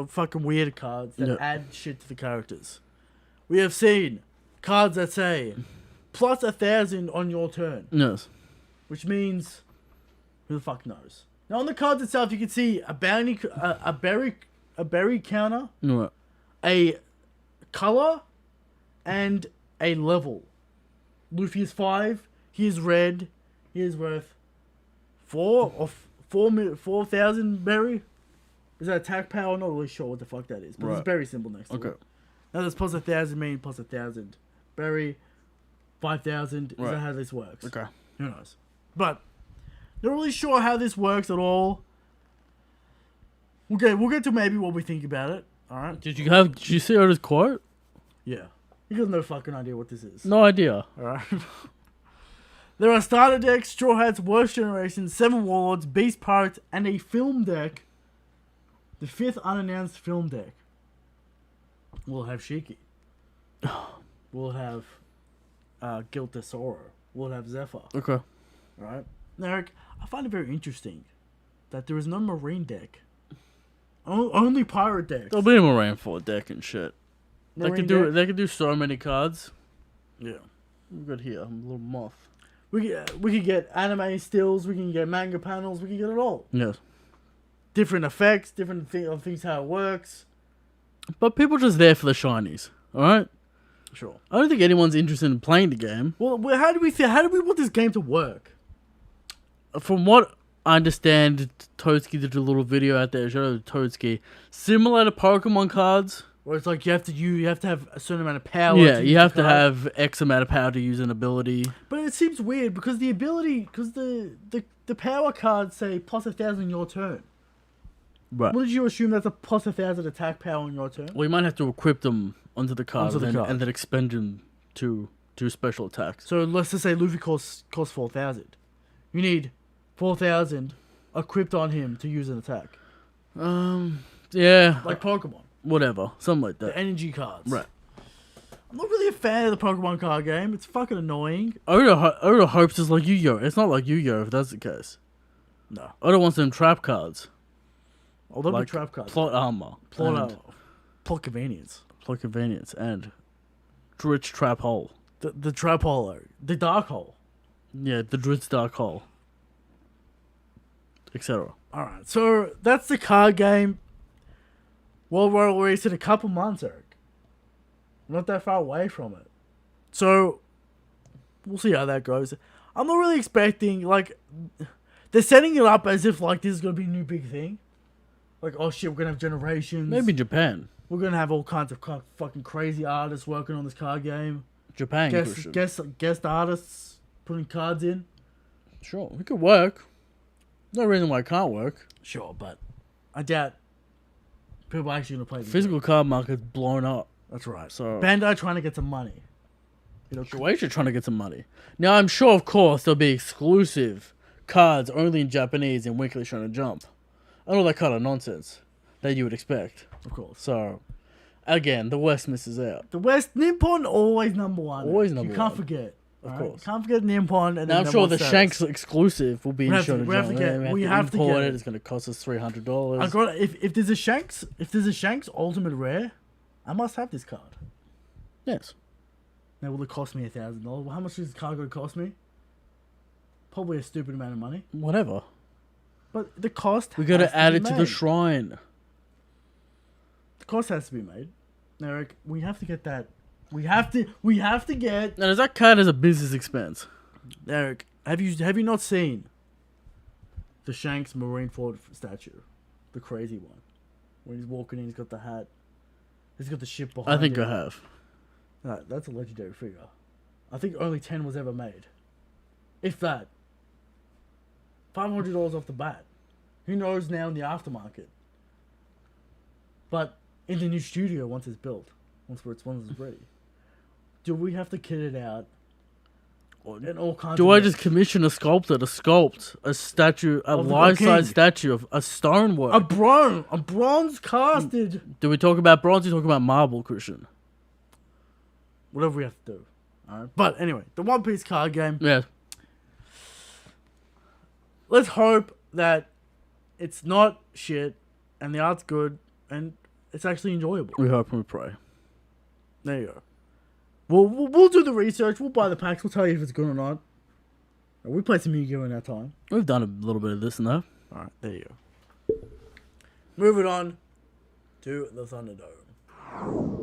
fucking weird cards that add shit to the characters. We have seen cards that say plus 1,000 on your turn. Yes. Which means, who the fuck knows? Now on the cards itself, you can see a bounty, a berry counter, Right. a color, and a level. Luffy is 5. He is red. He is worth 4,000 berry. Is that attack power? I'm not really sure what the fuck that is, but there's a berry symbol next to it. Now there's plus 1,000 mean plus 1,000 berry, 5,000. Is that how this works? Okay. Who knows? But not really sure how this works at all. We'll get to maybe what we think about it. All right. Did you see Oda's quote? Yeah. He has no fucking idea what this is. No idea. All right. There are starter decks, Straw Hats, Worst Generation, 7 Warlords, Beast Pirates, and a film deck. The 5th unannounced film deck. We'll have Shiki. We'll have Guilt Tesoro. We'll have Zephyr. Okay. Alright? Now, Eric, I find it very interesting that there is no Marine deck. Only Pirate decks. There'll be a Moran 4 deck and shit. They Marine could do so many cards. Yeah. We've got here. I'm a little moth. We could get anime stills, we can get manga panels, we can get it all. Yes. Different effects, different things how it works. But people are just there for the shinies, alright? Sure. I don't think anyone's interested in playing the game. Well, how do we want this game to work? From what I understand, Toadski did a little video out there showing Toadski. Similar to Pokemon cards, Where it's like you have to have a certain amount of power. Yeah, to you use have the to card. have X amount of power to use an ability. But it seems weird because the power cards say plus 1,000 your turn. Right. Wouldn't you assume that's a plus 1,000 attack power on your turn? Well, you might have to equip them onto the card, and then expend them to do special attacks. So let's just say Luffy costs 4,000. You need 4,000 equipped on him to use an attack. Yeah. Like Pokemon. Whatever. Something like The that. energy cards. Right. I'm not really a fan of the Pokemon card game. It's fucking annoying. Oda hopes it's like Yu-Gi-Oh! It's not like Yu-Gi-Oh! If that's the case. No. Oda wants them trap cards. Oh, they'll Like be trap cards. plot armor. Plot convenience. Plot convenience. And Dritch trap hole. The trap hole. The dark hole. Yeah, the Dritch dark hole. Etc. Alright, so that's the card game. World War released in a couple months, Eric. Not that far away from it. So, we'll see how that goes. I'm not really expecting, like, they're setting it up as if, like, this is going to be a new big thing. Like, oh shit, we're going to have generations. Maybe Japan. We're going to have all kinds of fucking crazy artists working on this card game. Japan. Guest artists putting cards in. Sure, it could work. No reason why it can't work. Sure, but I doubt people are actually going to play this Physical game. card market's blown up. That's right. So Bandai trying to get some money. Shueisha trying to get some money. Now I'm sure, of course, there'll be exclusive cards only in Japanese in Weekly Shonen Jump, and all that kind of nonsense that you would expect. Of course. So, again, the West misses out. The West, Nippon, always number one. Always number You can't one. forget. Of alright? course. Can't forget Nippon. And Now I'm sure the Shanks exclusive will be in Shonen we have Jump. to get- we have to import get it. it. It's going to cost us $300. I got if there's a Shanks Ultimate Rare, I must have this card. Yes. Now will it cost me $1,000? Well, how much is this card going to cost me? Probably a stupid amount of money. Whatever. But the cost. We got has to add be it to the made. shrine. The cost has to be made. Now, Eric, we have to get that. We have to get. Now, does that count as a business expense? Eric, have you not seen the Shanks Marineford statue, the crazy one, when he's walking in, he's got the hat, he's got the ship behind. I think him. I have. No, that's a legendary figure. I think only 10 was ever made, if that. $500 off the bat. Who knows now in the aftermarket? But in the new studio, once it's built, once it's ready, do we have to kit it out? And all kinds Do of I just commission a sculptor to sculpt a statue, a Of the life-size king. statue of a stonework? a bronze casted, Do we talk about bronze? Or talk about marble, Christian? whatever we have to do. Alright. But anyway, the One Piece card game. Yeah. Let's hope that it's not shit and the art's good and it's actually enjoyable. We hope and we pray. There you go. We'll do the research. We'll buy the packs. We'll tell you if it's good or not. We played some Yu-Gi-Oh in that time. We've done a little bit of this and that. All right, there you go. Moving on to the Thunderdome.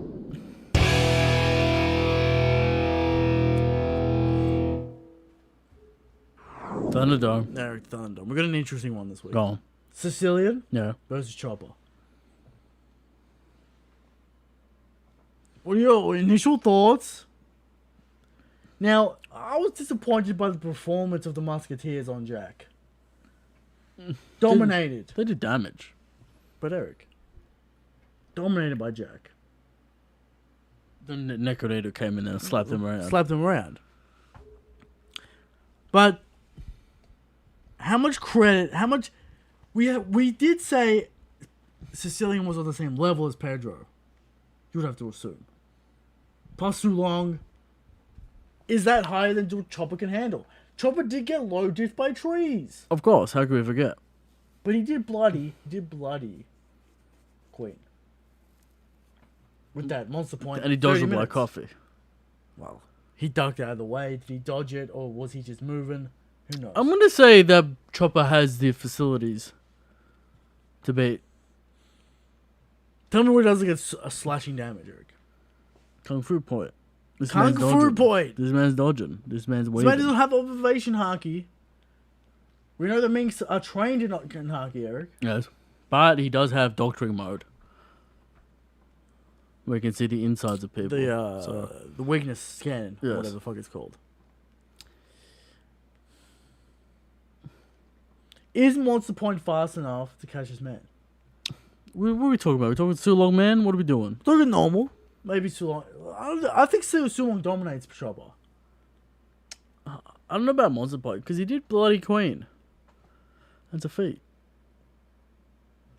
Thunderdome. There, Thunderdome. We got an interesting one this week. Go on. Sicilian Yeah. versus Chopper. What are your initial thoughts? Now, I was disappointed by the performance of the Musketeers on Jack. Dominated. They did damage. But Eric. Dominated by Jack. Then Nekonator came in and slapped him around. Slapped him around. But how much credit, we did say Sicilian was on the same level as Pedro. You would have to assume. Plus Sulong. Is that higher than what Chopper can handle? Chopper did get low diff by trees. Of course. How could we forget? But he did bloody Queen. With that monster point. And he dodged 30 it like minutes. coffee. Well, he ducked out of the way. Did he dodge it or was he just moving? Who knows? I'm going to say that Chopper has the facilities to beat Tell me where it doesn't get a slashing damage, Eric. Kung Fu Point. This Kung man's Fu dodging. Point. This man's dodging. This man's This waving. man doesn't have observation haki. We know the Minks are trained in haki, Eric. Yes. But he does have doctoring mode. We can see the insides of people. The weakness scan, Yes. whatever the fuck it's called. Is Monster Point fast enough to catch his man? What are we talking about? We talking too long, man? What are we doing? Looking normal. Maybe Sulong. I think Sulong dominates Chopper. I don't know about Monster Point because he did bloody Queen. That's a feat.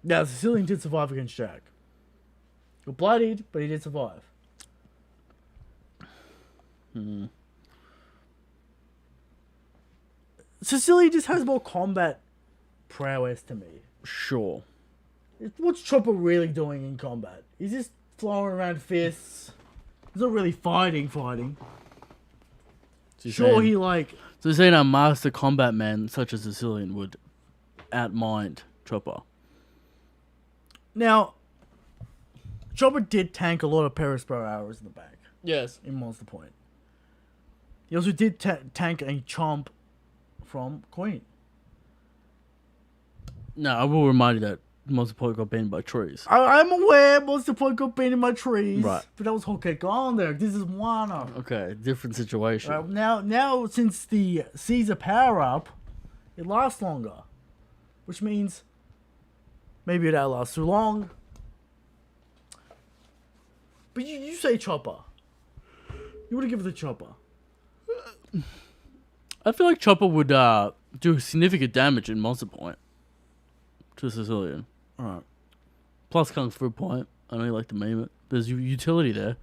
Yeah, Sicilian did survive against Jack. He got bloodied, but he did survive. Sicilian just has more combat prowess to me. Sure. What's Chopper really doing in combat? He's just throwing around fists. He's not really fighting. So Sure, he like... So you're saying a master combat man such as Sicilian would outmind Chopper? Now, Chopper did tank a lot of Perispro arrows in the back. Yes. In Monster Point. He also did tank a chomp from Queen. No, I will remind you that Monster Point got banned by trees. I'm aware Monster Point got banned in my trees. Right. But that was Hokage Island. This is Wano. Okay, different situation. Now, since the Caesar power up, it lasts longer. Which means maybe it outlasts too long. But you say Chopper. You would have given it to Chopper. I feel like Chopper would do significant damage in Monster Point to Sicilian. Alright. Plus Kung Fu Point. I know you like to meme it. There's utility there.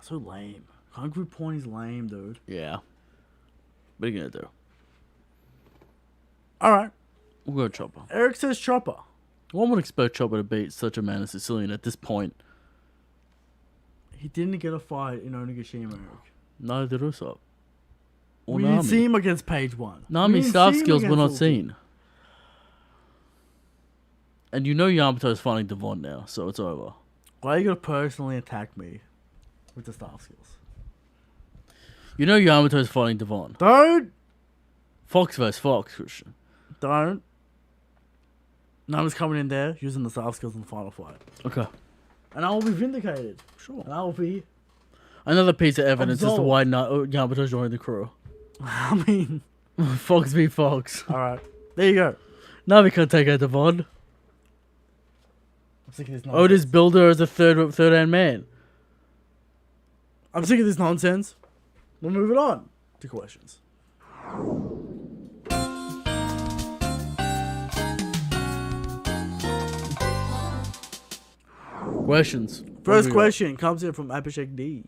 So lame. Kung Fu Point is lame, dude. Yeah. What are you going to do? Alright. We'll go Chopper. Eric says Chopper. One would expect Chopper to beat such a man as Sicilian at this point. He didn't get a fight in Onigashima, Eric. Neither did Usopp. Or We Nami. didn't see him against page 1. Nami's staff skills were not seen. And you know Yamato's fighting Devon now, so it's over. Why are you going to personally attack me with the staff skills? You know Yamato's fighting Devon. Don't! Fox vs. Fox, Christian. Don't. Nami's coming in there using the staff skills in the final fight. Okay. And I will be vindicated. Sure. And I will be... Another piece of evidence as to Absolved. why Yamato joined the crew. I mean... Fox v. Fox. Alright. There you go. Nami can't take out Devon. I'm sick of this nonsense. Otis Builder as a third-hand man. I'm sick of this nonsense. We'll move it on to questions. Questions. First question comes in from Abhishek D.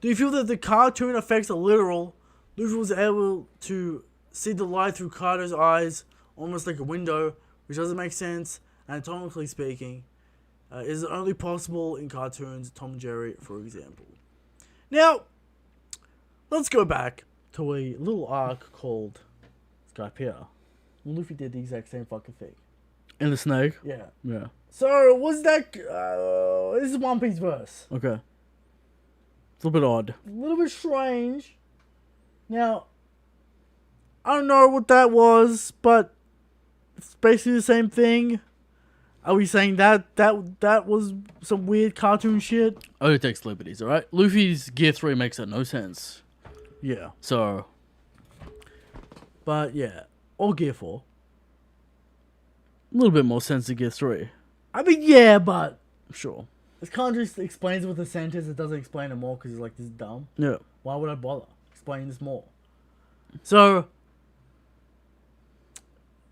Do you feel that the cartoon effects are literal? Luffy was able to see the light through Kaido's eyes, almost like a window, which doesn't make sense, anatomically speaking. Is it only possible in cartoons, Tom and Jerry, for example? Now, let's go back to a little arc called Skypiea. Luffy did the exact same fucking thing. And the snake? Yeah. Yeah. So, was that... this is One Piece verse. Okay. It's a little bit odd. A little bit strange. Now, I don't know what that was, but it's basically the same thing. Are we saying that was some weird cartoon shit? Only takes liberties, alright? Luffy's Gear 3 makes that no sense. Yeah. So, But yeah. Or Gear 4. a little bit more sense to Gear 3. I mean, yeah, but Sure. this kind of just explains it with a sentence. It doesn't explain it more because it's like, this is dumb. Yeah. Why would I bother explaining this more? So,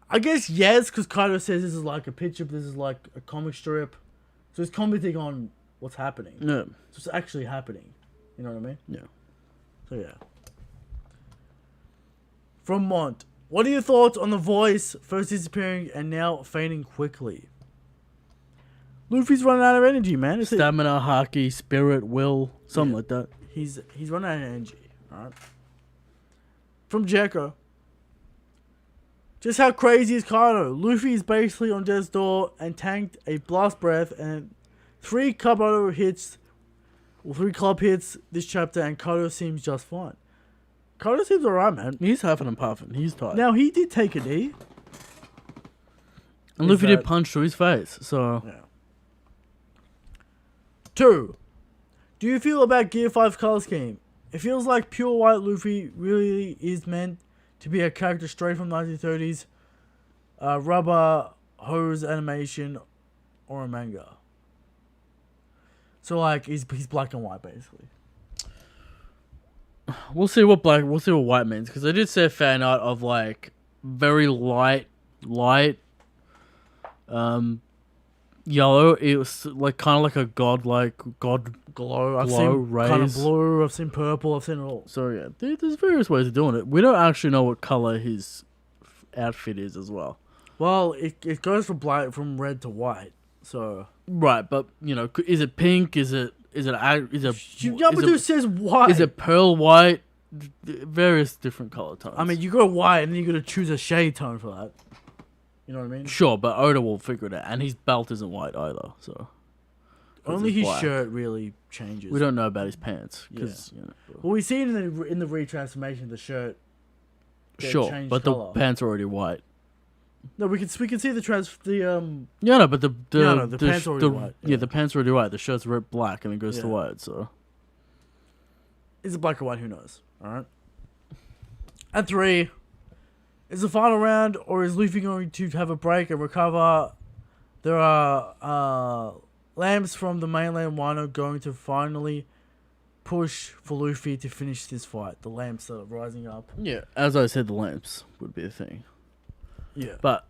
I guess yes, because Kaido says this is like a picture, this is like a comic strip. So it's commenting on what's happening. Yeah. So it's actually happening. You know what I mean? Yeah. So yeah. From Mont, what are your thoughts on the voice first disappearing and now fading quickly? Luffy's running out of energy, man. It's Stamina, haki, spirit, will, something Yeah. like that. He's running out of energy. Alright. From Jekko. Just how crazy is Kaido? Luffy is basically on death's door and tanked a blast breath and 3 club hits this chapter, and Kaido seems just fine. Kaido seems alright, man. He's huffing and puffing. He's tired. Now he did take a knee. And Luffy did punch to his face, so... Yeah. 2. Do you feel about Gear 5 color scheme? It feels like pure white Luffy really is meant to be a character straight from 1930s rubber hose animation or a manga. So like he's black and white basically. We'll see what white means, because I did see a fan art of like very light, yellow. It was like kind of like a god Glow. I've glow seen rays. kind of blue. I've seen purple. I've seen it all. So yeah, there's various ways of doing it. We don't actually know what color his outfit is as well. Well, it goes from red to white. So Right, but you know, is it pink? Is it Yamato says white. Is it pearl white? Various different color tones. I mean, you go white and then you got to choose a shade tone for that. You know what I mean? Sure, but Oda will figure it out, and his belt isn't white either. So only his black. shirt really changes. We don't know about his pants because you know. Well, we see it in the retransformation of the shirt. Sure, but color. the pants are already white. No, we can see the Yeah, no, but the pants are already white. Yeah, the pants are already white. The shirt's red black, and it goes to white. So is it black or white? Who knows? All right. And 3, is the final round, or is Luffy going to have a break and recover? There are lamps from the mainland Wano going to finally push for Luffy to finish this fight. The lamps are rising up. yeah, as I said, the lamps would be a thing. Yeah. But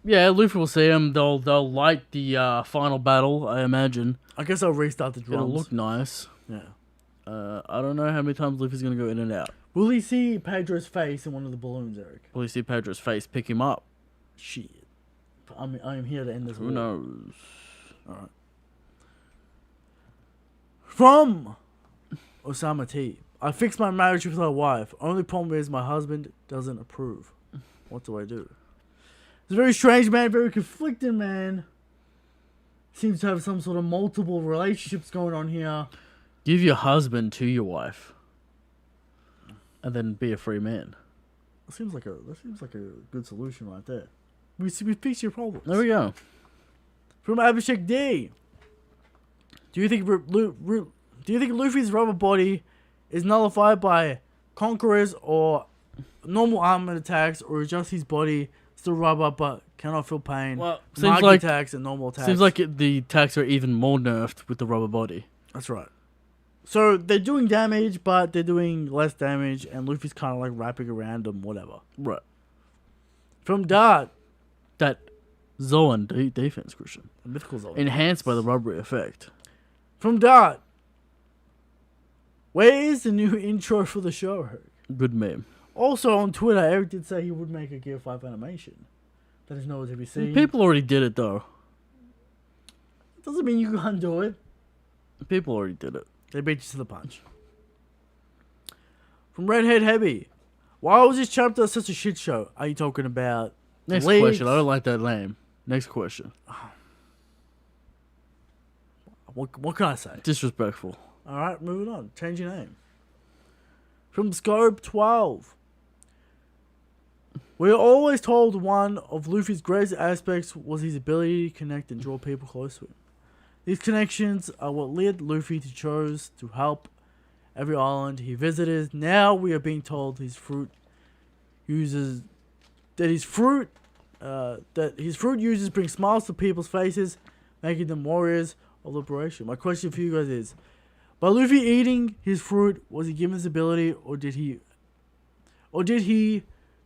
yeah, Luffy will see him. They'll light the final battle. I imagine I guess I'll restart the drums. it'll look nice. Yeah. I don't know how many times Luffy's gonna go in and out. Will he see Pedro's face in one of the balloons, Eric? Will he see Pedro's face pick him up? Shit. I'm here to end this. Who knows? Alright. From Osama T. I fixed my marriage with my wife. Only problem is my husband doesn't approve. What do I do? It's a very strange man, very conflicted man. Seems to have some sort of multiple relationships going on here. Give your husband to your wife, and then be a free man. That seems like a good solution right there. We fix your problems. There we go. From Abhishek D. Do you think Luffy's rubber body is nullified by conquerors or normal armament attacks, or is just his body still rubber but cannot feel pain? Well, seems like attacks and normal attacks. Seems like the attacks are even more nerfed with the rubber body. That's right. So they're doing damage, but they're doing less damage, and Luffy's kind of like wrapping around them, whatever. Right. From Dart. That Zoan defense, Christian. A mythical Zoan. Enhanced by the rubbery effect. From Dart. Where is the new intro for the show, Eric? Good meme. Also on Twitter, Eric did say he would make a Gear 5 animation. That is nowhere to be seen. People already did it, though. Doesn't mean you can't do it. People already did it. They beat you to the punch. From Redhead Heavy. Why was this chapter such a shit show? Are you talking about Next leaks? question. I don't like that name. Next question. What can I say? Disrespectful. Alright, moving on. Change your name. From Scope 12. We are always told one of Luffy's greatest aspects was his ability to connect and draw people close to him. These connections are what led Luffy to choose to help every island he visited. Now we are being told his fruit uses uses bring smiles to people's faces, making them warriors of liberation. My question for you guys is, by Luffy eating his fruit, was he given this ability, or did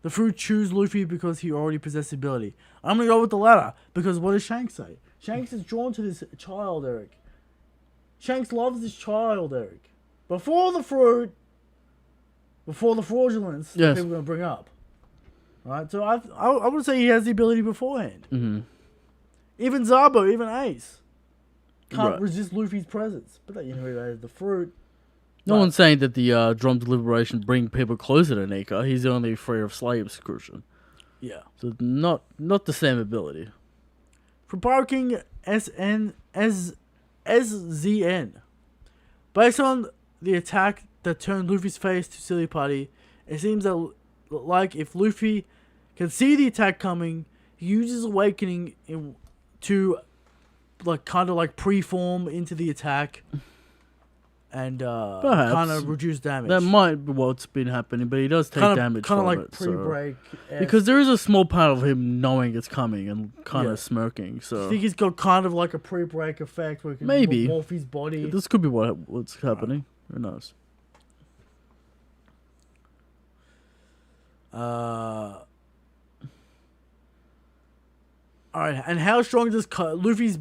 the fruit choose Luffy because he already possessed the ability? I'm gonna go with the latter, because what does Shanks say? Shanks is drawn to this child, Eric. Shanks loves this child, Eric. Before the fruit, before the fraudulence that people are going to bring up. Right? So I would say he has the ability beforehand. Mm-hmm. Even Zabo, even Ace can't resist Luffy's presence. But you know, he has the fruit. No one's saying that the drums of liberation bring people closer to Nika. He's only free of slaves, Christian. Yeah. So not the same ability. From Pirate King SZN. Based on the attack that turned Luffy's face to Silly Putty, it seems that like if Luffy can see the attack coming, he uses Awakening to like kind of like preform into the attack. and Perhaps. kind of reduce damage. That might be what's been happening, but he does take damage kind from of like it. pre-break. Because there is a small part of him knowing it's coming and kind of smirking. I So think he's got kind of like a pre-break effect where he can maybe morph his body. This could be what's happening. Who knows? All right, and how strong does Luffy's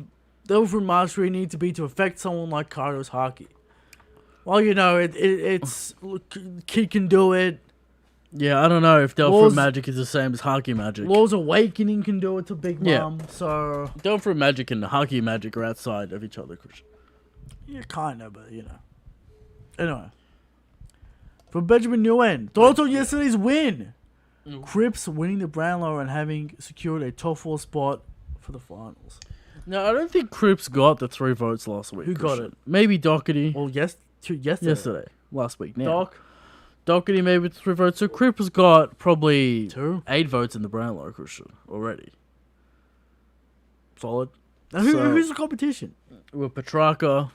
Level Mastery need to be to affect someone like Kaido's Haki? Well, you know, it's Kid can do it. Yeah, I don't know if Delphi magic is the same as Haki magic. Law's Awakening can do it to Big Mom, so... Delphi magic and Haki magic are outside of each other, Christian. Yeah, kind of, but, you know. Anyway. From Benjamin Nguyen. Thoughts on yesterday's win? Cripps winning the Brownlow and having secured a top 4 spot for the finals. No, I don't think Cripps got the 3 votes last week. Who got it? Maybe Doherty. Well, yesterday. Last week. Now. Doherty maybe with 3 votes. So Cripps got probably 2? 8 votes in the Brownlow, Christian, already. Solid. Now, who's the competition? We're Petrarca.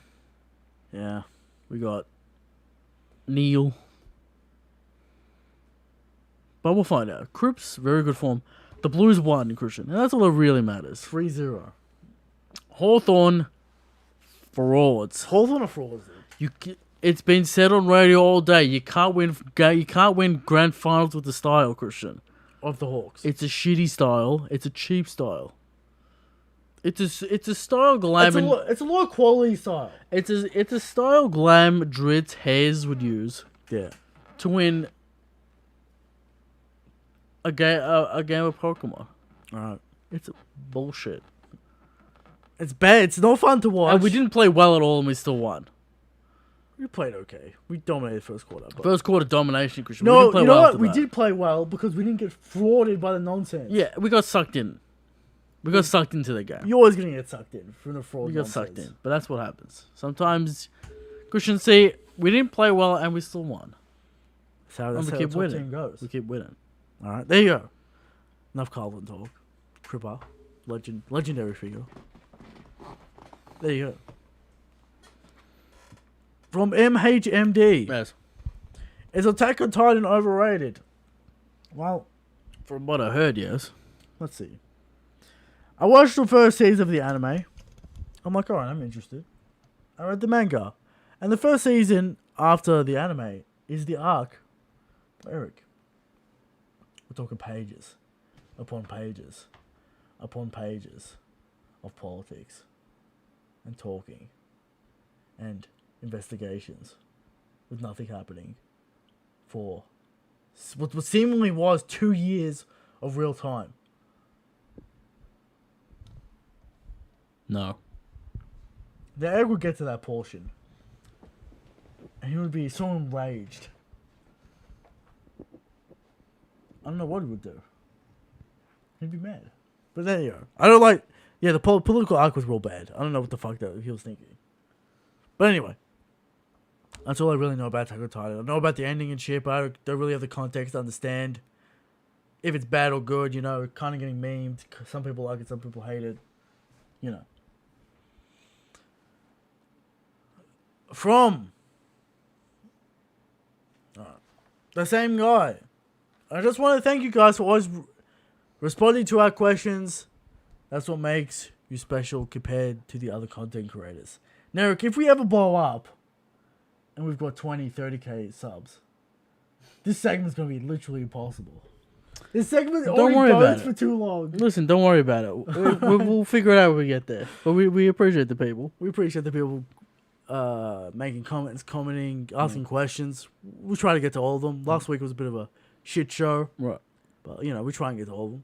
Yeah. We got Neil. But we'll find out. Cripps, very good form. The Blues won, Christian. And that's all that really matters. 3-0. Hawthorn, frauds. Hawthorn are frauds, dude. It's been said on radio all day. You can't win grand finals with the style, Christian. Of the Hawks. It's a shitty style. It's a cheap style. It's a style Glam. It's a low quality style. It's a style Glam Dritz Hayes would use. Yeah. To win a game of Pokemon. Alright. It's bullshit. It's bad. It's not fun to watch. And we didn't play well at all, and we still won. We played okay. We dominated first quarter. First quarter domination, Christian. No, we didn't play you know well what? We did play well because we didn't get frauded by the nonsense. Yeah, we got sucked in. We got sucked into the game. You're always going to get sucked in from the fraud. We got sucked in, but that's what happens. Sometimes, Christian, see, we didn't play well and we still won. That's we how keep the top winning. team goes. We keep winning. All right, there you go. Enough Carlton talk. Cripper, legendary figure. There you go. From MHMD. Yes. Is Attack on Titan overrated? Well, From what I heard, yes. let's see. I watched the first season of the anime. I'm like, alright, I'm interested. I read the manga. And the first season after the anime is the arc of Eric. We're talking pages upon pages upon pages of politics and talking and investigations with nothing happening for what seemingly was 2 years of real time. No. The Eric would get to that portion and he would be so enraged. I don't know what he would do. He'd be mad. But there you go. I don't like... Yeah, the political arc was real bad. I don't know what the fuck that he was thinking. But anyway. That's all I really know about Attack on Titan. I know about the ending and shit, but I don't really have the context to understand if it's bad or good, you know. Kind of getting memed. Some people like it, some people hate it. You know. From... the same guy. I just want to thank you guys for always responding to our questions. That's what makes you special compared to the other content creators. Now, if we ever blow up and we've got 20, 30k subs, this segment's going to be literally impossible. This segment already goes for too long. Listen, don't worry about it. We'll figure it out when we get there. But we appreciate the people. We appreciate the people making comments, commenting, asking questions. We'll try to get to all of them. Last week was a bit of a shit show. Right. But, you know, we try and get to all of them.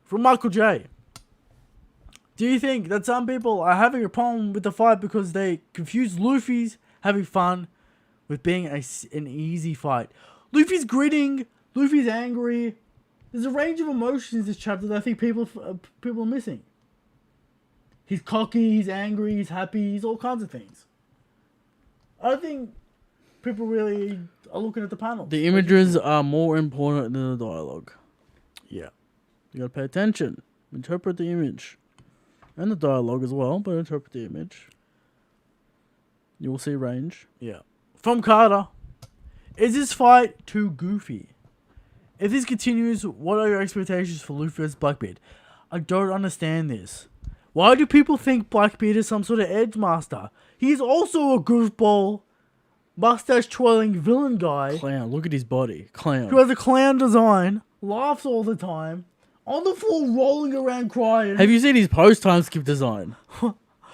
From Michael J. Do you think that some people are having a problem with the fight because they confuse Luffy's having fun with being an easy fight? Luffy's gritting. Luffy's angry. There's a range of emotions in this chapter that I think people are missing. He's cocky, he's angry, he's happy, he's all kinds of things. I don't think people really are looking at the panel. The images are more important than the dialogue. Yeah. You gotta pay attention. Interpret the image. And the dialogue as well, but interpret the image. You will see range. Yeah. From Carter. Is this fight too goofy? If this continues, what are your expectations for Luffy vs Blackbeard? I don't understand this. Why do people think Blackbeard is some sort of edge master? He's also a goofball, mustache twirling villain guy Clown. Look at his body. Clown. who has a clown design, laughs all the time, on the floor rolling around crying. Have you seen his post-time skip design?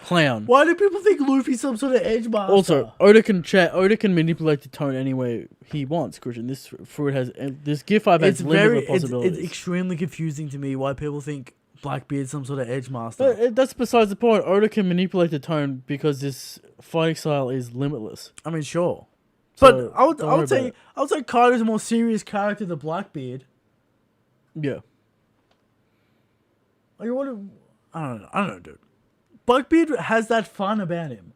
Clown. Why do people think Luffy's some sort of edge master? Also, Oda can manipulate the tone any way he wants, Christian. This fruit has this GIF five has limited possibilities. It's extremely confusing to me why people think Blackbeard's some sort of edge master. But that's besides the point. Oda can manipulate the tone because this fighting style is limitless. I mean, sure, So, but I would don't worry about it. say Kaido's a more serious character than Blackbeard. Yeah. Like, I don't know, dude. Blackbeard has that fun about him.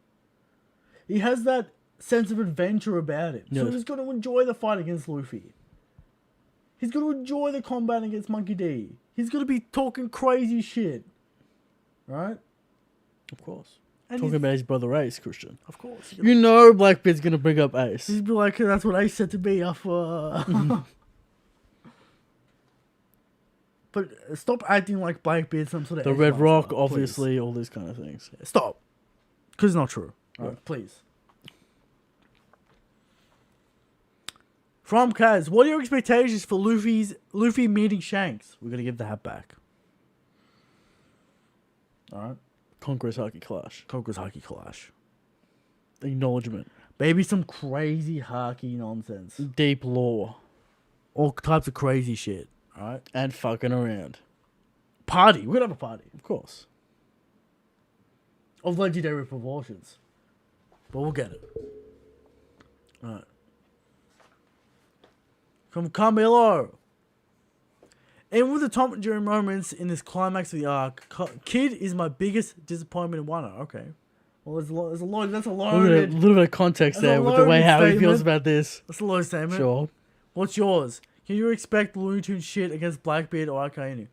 He has that sense of adventure about him. So Yeah. he's going to enjoy the fight against Luffy. He's going to enjoy the combat against Monkey D. He's going to be talking crazy shit. Right? Of course. And Talking about his brother Ace, Christian. of course. You know Blackbeard's gonna bring up Ace. He'd be like, that's what Ace said to me. But stop acting like Blackbeard's some sort of The edge Red master, Rock, please. obviously, all these kind of things. Stop. Because it's not true. Yeah. Alright, please. From Kaz, what are your expectations for Luffy meeting Shanks? We're gonna give the hat back. Alright. Conqueror's Haki Clash. Koko's Haki Clash. Acknowledgement. Maybe some crazy Haki nonsense. Deep lore. All types of crazy shit. Alright. And fucking around. Party. We're gonna have a party. Of course. Of legendary proportions. But we'll get it. Alright. From Carmelo. And with the Tom and Jerry moments in this climax of the arc, Kid is my biggest disappointment in Wano. Okay. Well, that's a A little bit of context That's a there with the way loaded how he feels statement. about this. That's a low statement. Sure. What's yours? Can you expect Looney Tunes shit against Blackbeard or Akainu?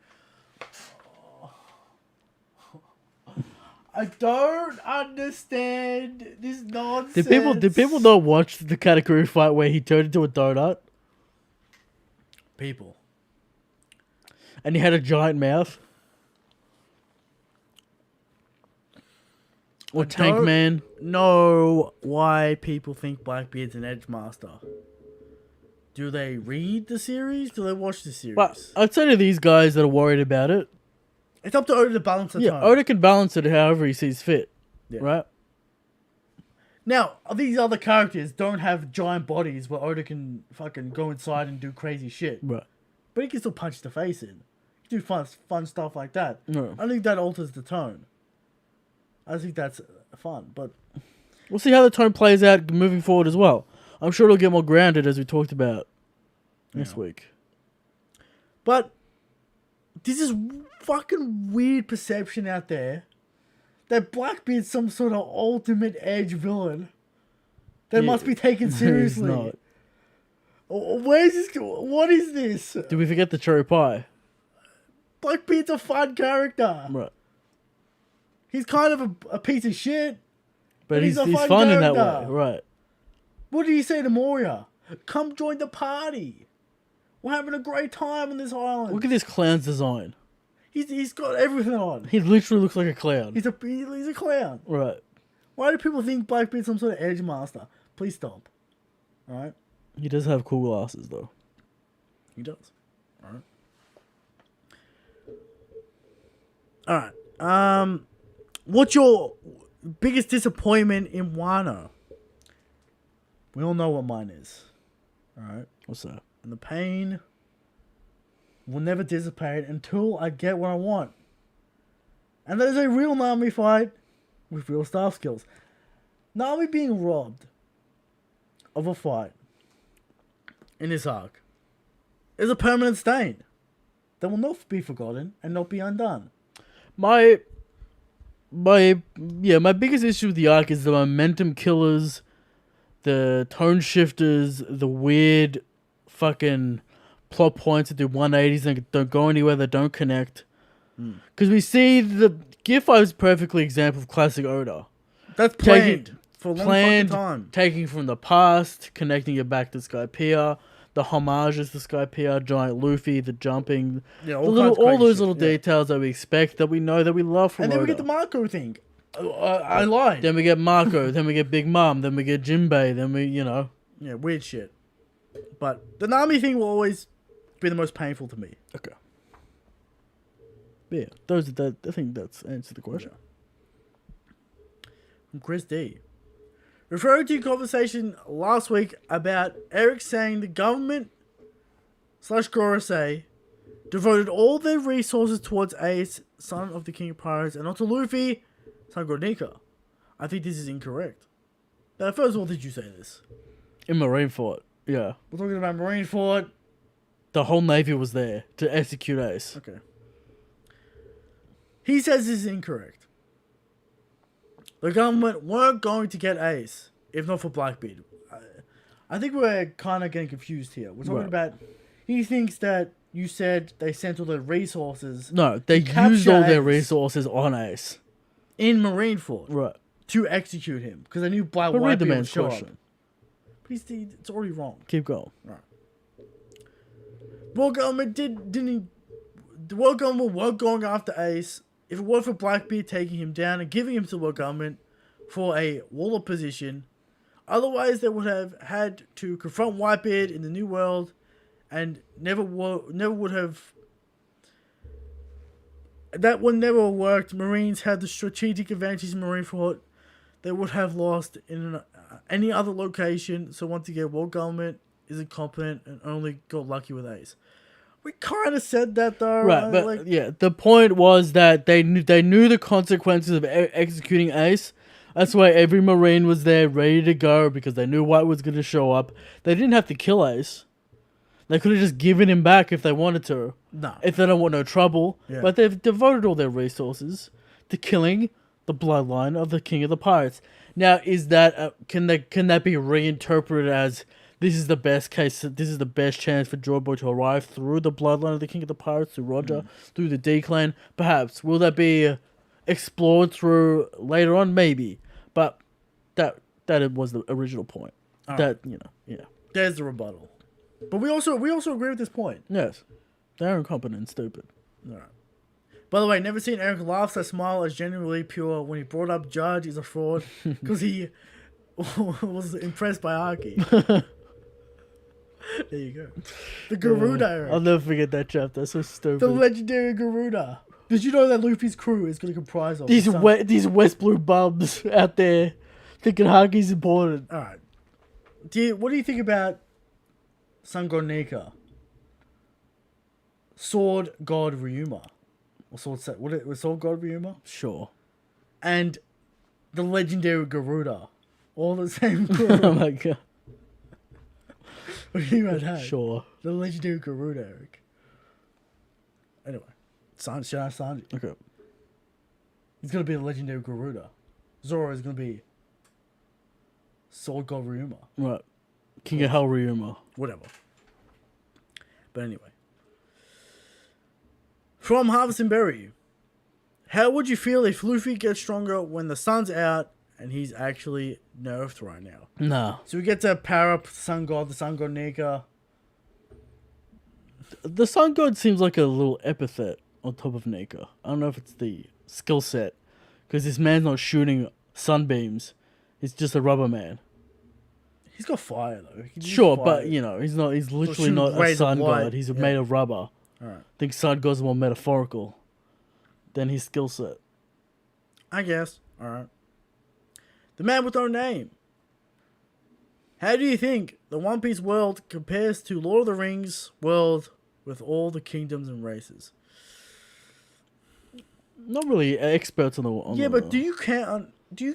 I don't understand this nonsense. Did people not watch the Katakuri fight where he turned into a donut People. and he had a giant mouth? Or Tank don't Man? know why people think Blackbeard's an edge master. Do they read the series? Do they watch the series? But I'd say to these guys that are worried about it, It's up to Oda to balance the yeah, tone. Oda can balance it however he sees fit, Yeah. right? Now, these other characters don't have giant bodies where Oda can fucking go inside and do crazy shit. Right. But he can still punch the face in. He can do fun stuff like that. No. I think that alters the tone. I think that's fun, but We'll see how the tone plays out moving forward as well. I'm sure it'll get more grounded as we talked about next week. But this is fucking weird perception out there that Blackbeard's some sort of ultimate edge villain that Yeah. must be taken He's seriously. not. Where's this? What is this? Did we forget the cherry pie? Blackbeard's a fun character. Right. He's kind of a piece of shit. But he's he's a fun fun in that character. way. Right. What did he say to Moria? Come join the party. We're having a great time on this island. Look at this clown's design. He's got everything on. He literally looks like a clown. He's a clown. Right. Why do people think Blackbeard's some sort of edge master? Please stop. Alright? He does have cool glasses though. He does. Alright. What's your biggest disappointment in Wano? We all know what mine is. Alright? What's that? And the pain will never dissipate until I get what I want. And that is a real Nami fight with real staff skills. Nami being robbed of a fight in this arc is a permanent stain that will not be forgotten and not be undone. My biggest issue with the arc is the momentum killers, the tone shifters, the weird fucking plot points that do 180s and don't go anywhere, that don't connect. Because we see the Gear 5 is perfectly example of classic Oda. That's planned. for a long planned, fucking time. taking from the past, connecting it back to Skypiea, the homages to Skypiea, giant Luffy, the jumping, Yeah, all those little details that we expect, that we know, that we love from And then we Oda. get the Marco thing. I lied. Then we get Marco, then we get Big Mom, then we get Jinbei, then we, Yeah, weird shit. But the Nami thing will always be the most painful to me. Okay. Yeah, I think that's answered the question. From Chris D. Referring to your conversation last week about Eric saying the government / Gorosei devoted all their resources towards Ace, son of the King of Pirates, and not to Luffy, son of Nika. I think this is incorrect. Now, first of all, did you say this? In Marineford, yeah. We're talking about Marineford. The whole Navy was there to execute Ace. Okay. He says this is incorrect. The government weren't going to get Ace if not for Blackbeard. I think we're kind of getting confused here. We're talking about... He thinks that you said they sent all their resources... No, they used all their resources on Ace. In Marineford. Right. To execute him. Because they knew Blackbeard would show up. But it's already wrong. Keep going. Right. World government didn't... The world government weren't going after Ace if it weren't for Blackbeard taking him down and giving him to the world government for a warlord position. Otherwise, they would have had to confront Whitebeard in the New World and never would have... That would never have worked. Marines had the strategic advantage in Marineford. They would have lost in any other location. So once again, world government is incompetent and only got lucky with Ace. We kind of said that though, right? But yeah, the point was that they knew the consequences of executing Ace. That's why every Marine was there, ready to go, because they knew White was going to show up. They didn't have to kill Ace. They could have just given him back if they wanted to. No. If they don't want no trouble. Yeah. But they've devoted all their resources to killing the bloodline of the King of the Pirates. Now, is that can that be reinterpreted as this is the best case, this is the best chance for Joy Boy to arrive through the bloodline of the King of the Pirates, through Roger, through the D-Clan? Perhaps. Will that be explored through later on? Maybe. But that was the original point. All that, yeah. There's the rebuttal. But we also agree with this point. Yes. They're incompetent and stupid. All right. By the way, never seen Eric laugh so smile as genuinely pure when he brought up Judge is a fraud because he was impressed by Arky. There you go. The Garuda, Eric. I'll never forget that chapter. That's so stupid. The legendary Garuda. Did you know that Luffy's crew is going to comprise of these West Blue bums out there thinking Haki's important? All right. What do you think about Sun God Nika? Sword God Ryuma? Or Sword God Ryuma? Sure. And the legendary Garuda. All the same crew. Oh my god. What do you think about that? Sure. The legendary Garuda, Eric. Anyway. Sanji. Okay. He's going to be the legendary Garuda. Zoro is going to be Sword God Ryuma. Right. King of Hell Ryuma. Whatever. But anyway. From Harvest and Berry. How would you feel if Luffy gets stronger when the sun's out and he's actually nerfed right now? No. So we get to power up the Sun God Nika. The Sun God seems like a little epithet on top of Nika. I don't know if it's the skill set. Because this man's not shooting sunbeams. He's just a rubber man. He's got fire though. Sure, but he's literally not a sun god. He's made of rubber. Alright. I think sun gods are more metaphorical than his skill set. I guess. Alright. The man with no name. How do you think the One Piece world compares to Lord of the Rings world with all the kingdoms and races? Not really experts on the... but do you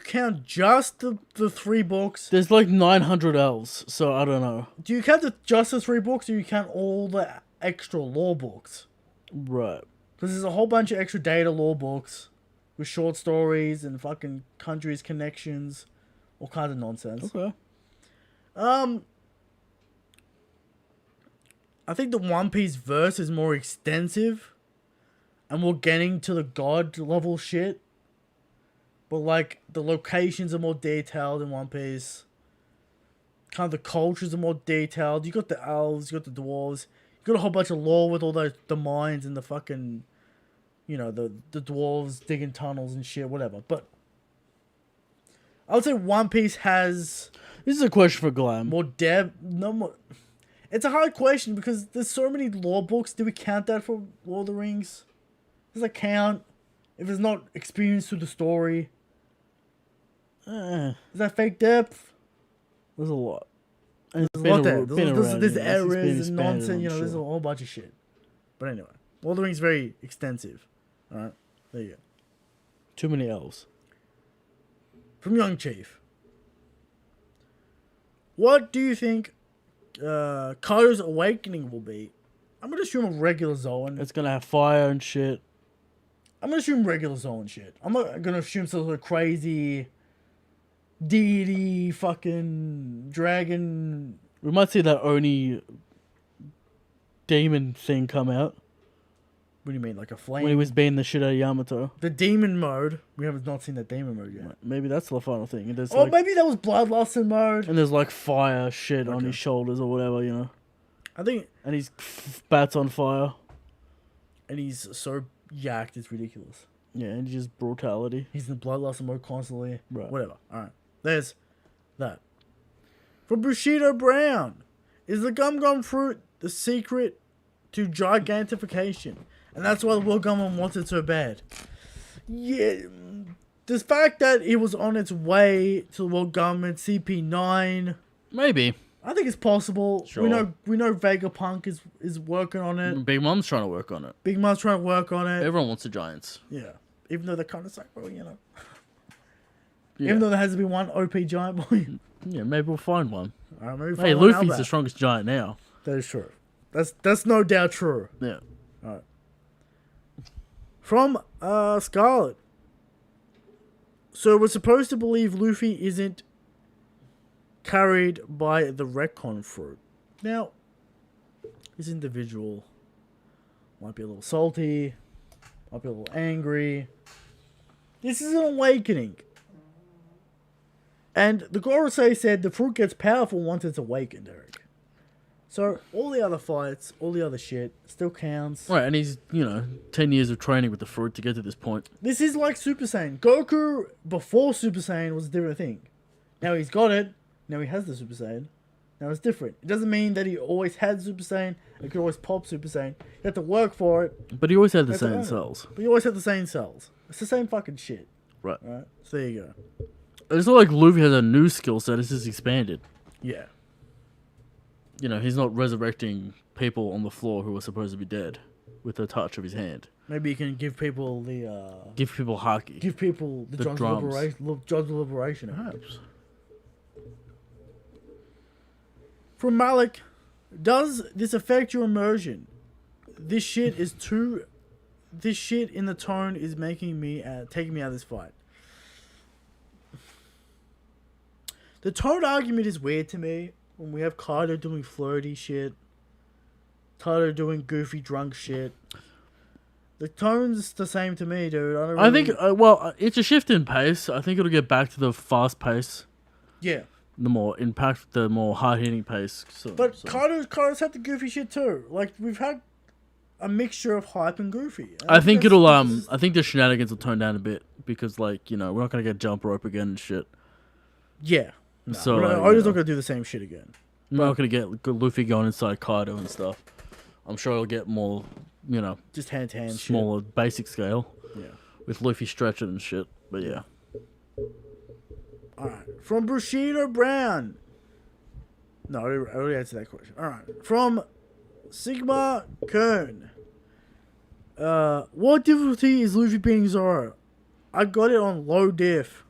count just the 3 books? There's like 900 elves, so I don't know. Do you count just the 3 books, or do you count all the extra lore books? Right. Because there's a whole bunch of extra data lore books with short stories and fucking countries, connections, all kinds of nonsense. Okay. I think the One Piece verse is more extensive, and we're getting to the god level shit. but like the locations are more detailed in One Piece. Kind of the cultures are more detailed. You got the elves, you got the dwarves, you got a whole bunch of lore with all the mines and the fucking, the dwarves digging tunnels and shit, whatever. But I would say One Piece has This is a question for Glam. more depth. No more. It's a hard question because there's so many lore books. Do we count that for Lord of the Rings? Does that count if it's not experienced through the story? Is that fake depth? There's a lot. And There's a lot there. been around, There's you know, it's been errors and expanded, nonsense. I'm There's a sure. whole bunch of shit. But anyway, Lord of the Rings is very extensive. All right, there you go. Too many elves. From Young Chief, what do you think Kaido's awakening will be? I'm gonna assume a regular Zoan. It's gonna have fire and shit. I'm gonna assume regular Zoan shit. I'm not gonna assume some sort of crazy deity fucking dragon. We might see that Oni demon thing come out What do you mean, like a flame? when he was beating the shit out of Yamato. The demon mode. We have not seen that demon mode yet. Maybe that's the final thing. And there's Oh, like, maybe that was Bloodlust in mode. and there's like fire shit on Okay. his shoulders or whatever, you know. I think, And his bats on fire. and he's so yacked, it's ridiculous. Yeah, and just brutality. He's in Bloodlust mode constantly. Right. Whatever. All right. There's that. For Bushido Brown, is the Gum Gum fruit the secret to gigantification? And that's why the World Gum wants it so bad. Yeah. The fact that it was on its way to the World Government CP9, Maybe. I think it's possible. Sure. We know Vegapunk is working on it. Big Mom's trying to work on it. Big Mom's trying to work on it. Everyone wants the Giants. Yeah. Even though they're kind of like, well, Yeah. Even though there has to be one OP giant boy. Yeah, maybe we'll find one. Maybe Hey, find one Luffy's out the strongest giant now. That is true. That's no doubt true. Yeah. From Scarlet. So we're supposed to believe Luffy isn't carried by the Retcon fruit. Now, this individual might be a little salty, might be a little angry. This is an awakening. And the Gorosei said the fruit gets powerful once it's awakened, Eric. So all the other fights, all the other shit, still counts. Right, and he's, 10 years of training with the fruit to get to this point. This is like Super Saiyan. Goku before Super Saiyan was a different thing. Now he's got it. Now he has the Super Saiyan. Now it's different. It doesn't mean that he always had Super Saiyan. He could always pop Super Saiyan. You have to work for it. But he always had the That's same right. cells. But you always have the same cells. It's the same fucking shit. Right. Right? So there you go. It's not like Luffy has a new skill set, it's just expanded. Yeah. He's not resurrecting people on the floor who are supposed to be dead with a touch of his hand. Maybe you can give people the Give people haki. give people the Drums of drums. Liberation. Drums of Liberation. Perhaps. From Malik, does this affect your immersion? This shit in the tone is making me taking me out of this fight. The tone argument is weird to me when we have Kaido doing flirty shit, Kaido doing goofy drunk shit. The tone's the same to me, dude. I think, it's a shift in pace. I think it'll get back to the fast pace. yeah. The more hard-hitting pace. But Kaido's had the goofy shit too. Like, we've had a mixture of hype and goofy. I think that's- it'll, that's- I think the shenanigans will tone down a bit because, we're not going to get jump rope again and shit. Yeah. No, So, Oda's not going to do the same shit again. We're not going to get Luffy going inside Kaido and stuff. I'm sure it'll get more, Just hand-to-hand shit. smaller, basic scale Yeah. with Luffy stretching and shit. But yeah. Alright. From Bushido Brown. No, I already answered that question. Alright. From Sigma Kern. What difficulty is Luffy beating Zoro? I got it on low diff.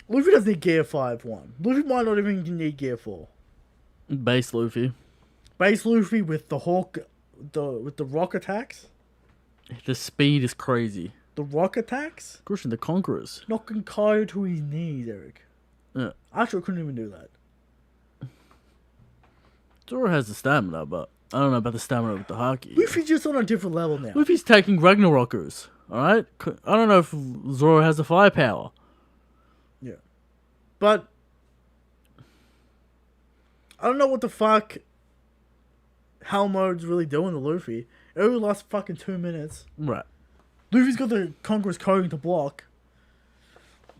Luffy doesn't need Gear 5-1. Luffy might not even need Gear 4. Base Luffy. Base Luffy with the Hawk, with the rock attacks. The speed is crazy. The rock attacks? Christian, the Conquerors. Knocking Kaido to his knees, Eric. Yeah. Actually, I couldn't even do that. Zoro has the stamina, but I don't know about the stamina with the haki. Luffy's just on a different level now. Luffy's taking Ragnarokers. All right. I don't know if Zoro has the firepower. Yeah. But I don't know what the fuck Hell Mode's really doing to Luffy. It only lasts fucking 2 minutes. Right. Luffy's got the Conqueror's coding to block.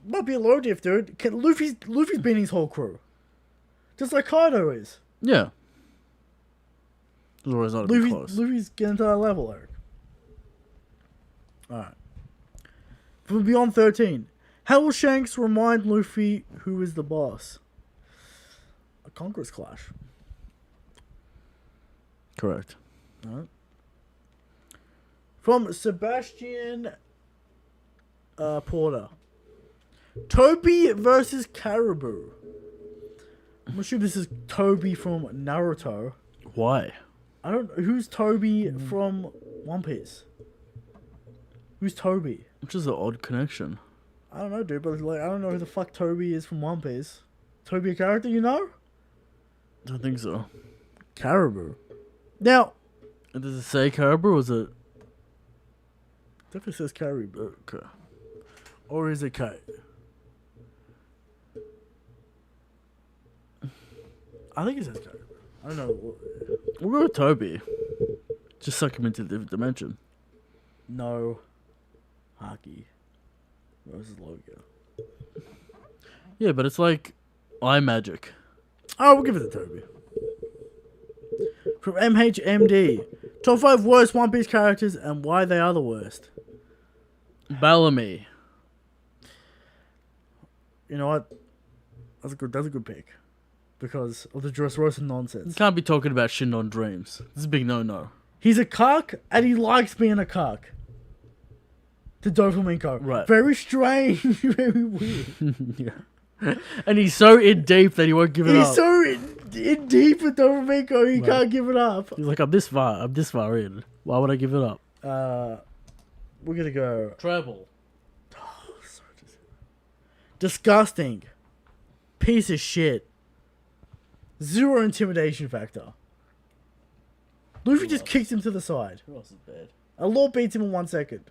Might be a low diff, dude. Luffy's beating his whole crew. Just like Kaido is. Yeah. Zoro's not even close. Luffy's getting to that level, Eric. Alright. From Beyond 13. How will Shanks remind Luffy who is the boss? A Conqueror's Clash. Correct. Alright. From Sebastian Porter. Toby versus Caribou. I'm assuming this is Toby from Naruto. Why? I don't. Who's Toby from One Piece? Who's Toby? Which is an odd connection. I don't know, dude. But like, I don't know who the fuck Toby is from One Piece. Toby a character, you know? I don't think so. Caribou. Now, Does it say Caribou or is it? definitely says Caribou. Okay. Or is it K? I think it says Caribou. I don't know. We'll go with Toby. Just suck him into the different dimension. No. Haki. Versus Logo. Yeah, but it's like eye magic. Oh, we'll give it to Toby. From MHMD. Top 5 worst One Piece characters and why they are the worst. Bellamy. You know what? That's a good pick. Because of the Dressrosa You nonsense. can't be talking about shit on dreams. This is a big no-no. He's a cuck and he likes being a cuck. To Doflamingo. Right. Very strange. Very weird. Yeah. And he's so in deep that he won't give it up. He's so in deep with Doflamingo, he can't give it up. He's like, I'm this far in. Why would I give it up? We're gonna go. Treble. Disgusting. Piece of shit. 0 intimidation factor. Luffy just kicks him to the side. Who else is bad? A law beats him in 1 second.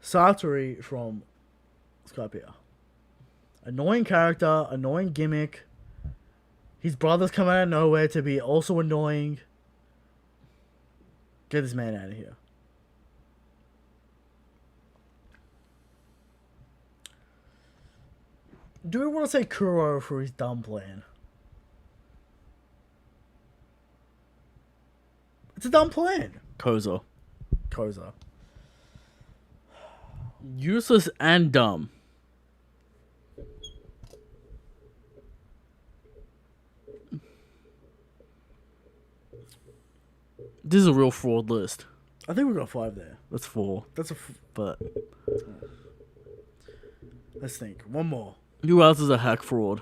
Satori from Skypiea. Annoying character, annoying gimmick. His brothers come out of nowhere to be also annoying. Get this man out of here. Do we want to say Kuro for his dumb plan? It's a dumb plan. Koza. Koza. Useless and dumb. This is a real fraud list. I think we got 5 there. That's 4. That's But let's think. One more. who else is a hack fraud?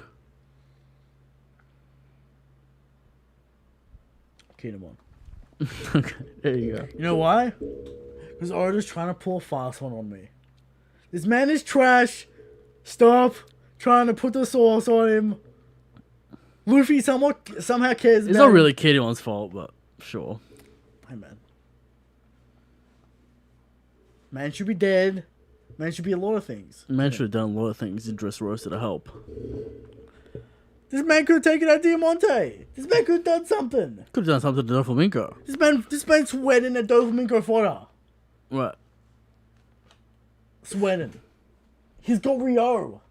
Kinemon. Okay, there you go. You know why? Because Oda's trying to pull a fast one on me. This man is trash. Stop trying to put the sauce on him. Luffy somehow cares. It's not really Kinemon's fault, but sure. Hey, man. Man should be dead. Man should be a lot of things. Man should have done a lot of things in Dressrosa to help. This man could have taken out Diamante. This man could have done something. Could have done something to Doflamingo. This man's sweating at Doflamingo fodder. Right. Sweating. He's got Rio.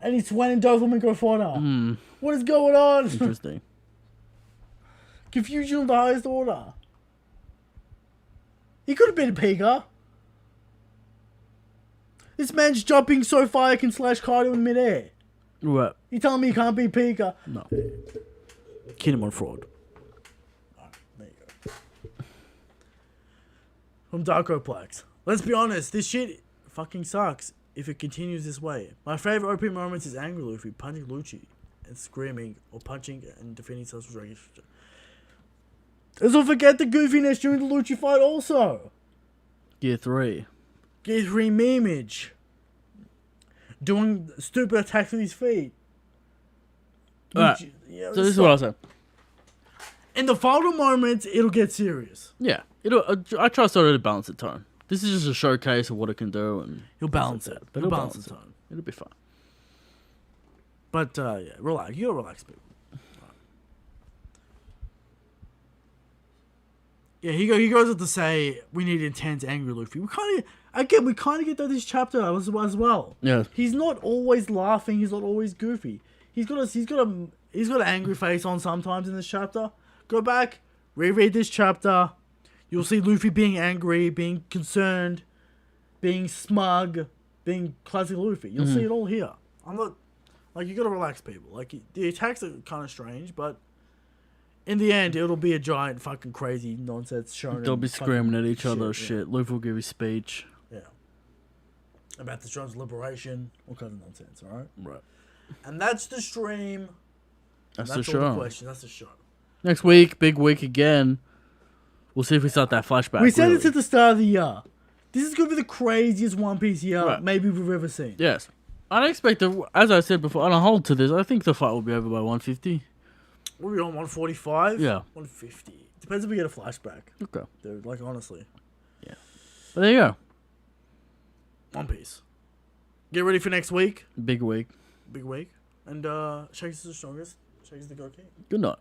And he's sweating Doflamingo fodder. What is going on? Interesting. Confusion of the highest order. He could have been a Pika. This man's jumping so far I can slash Kaido in midair. Right. You telling me he can't be Pika? No. Kinemon fraud. Alright, there you go. From Darkoplex. Let's be honest, this shit fucking sucks if it continues this way. My favorite OP moments is Angry Luffy punching Lucci and screaming, or punching and defeating Celestial Dragon. Let's not forget the goofiness during the Lucci fight also. Gear 3. Get his re-memeage. Doing stupid attacks with his feet. Alright. Yeah, So this is what I was saying. in the final moments, it'll get serious. Yeah, I trust it to balance the tone. This is just a showcase of what it can do, and He'll balance it. But He'll balance the it. tone. It'll be fine. But yeah, relax. You gotta relax, people. Yeah, he goes on to say we need intense, angry Luffy. We kind of get that this chapter as well. Yeah. He's not always laughing. He's not always goofy. He's got an angry face on sometimes in this chapter. Go back, reread this chapter. You'll see Luffy being angry, being concerned, being smug, being classic Luffy. You'll see it all here. I'm not like you gotta relax, people. Like the attacks are kind of strange, but in the end, it'll be a giant fucking crazy nonsense show. They'll be screaming at each other. Yeah. Shit. Luffy will give his speech. Yeah. About the Strong's liberation, all kinds of nonsense. All right. Right. And that's the stream. That's That's the all show. the questions. That's the show. Next week, big week again. We'll see if we start that flashback. We said really. it's at the start of the year. This is gonna be the craziest One Piece year Right. maybe we've ever seen. Yes. I don't expect it, as I said before, and I hold to this, I think the fight will be over by 150. What are we on, 145? Yeah. 150. Depends if we get a flashback. Okay. Dude, like, honestly. But there you go. One Piece. Get ready for next week. Big week. Big week. And Shakes is the strongest. Shakes is the go king. Good night.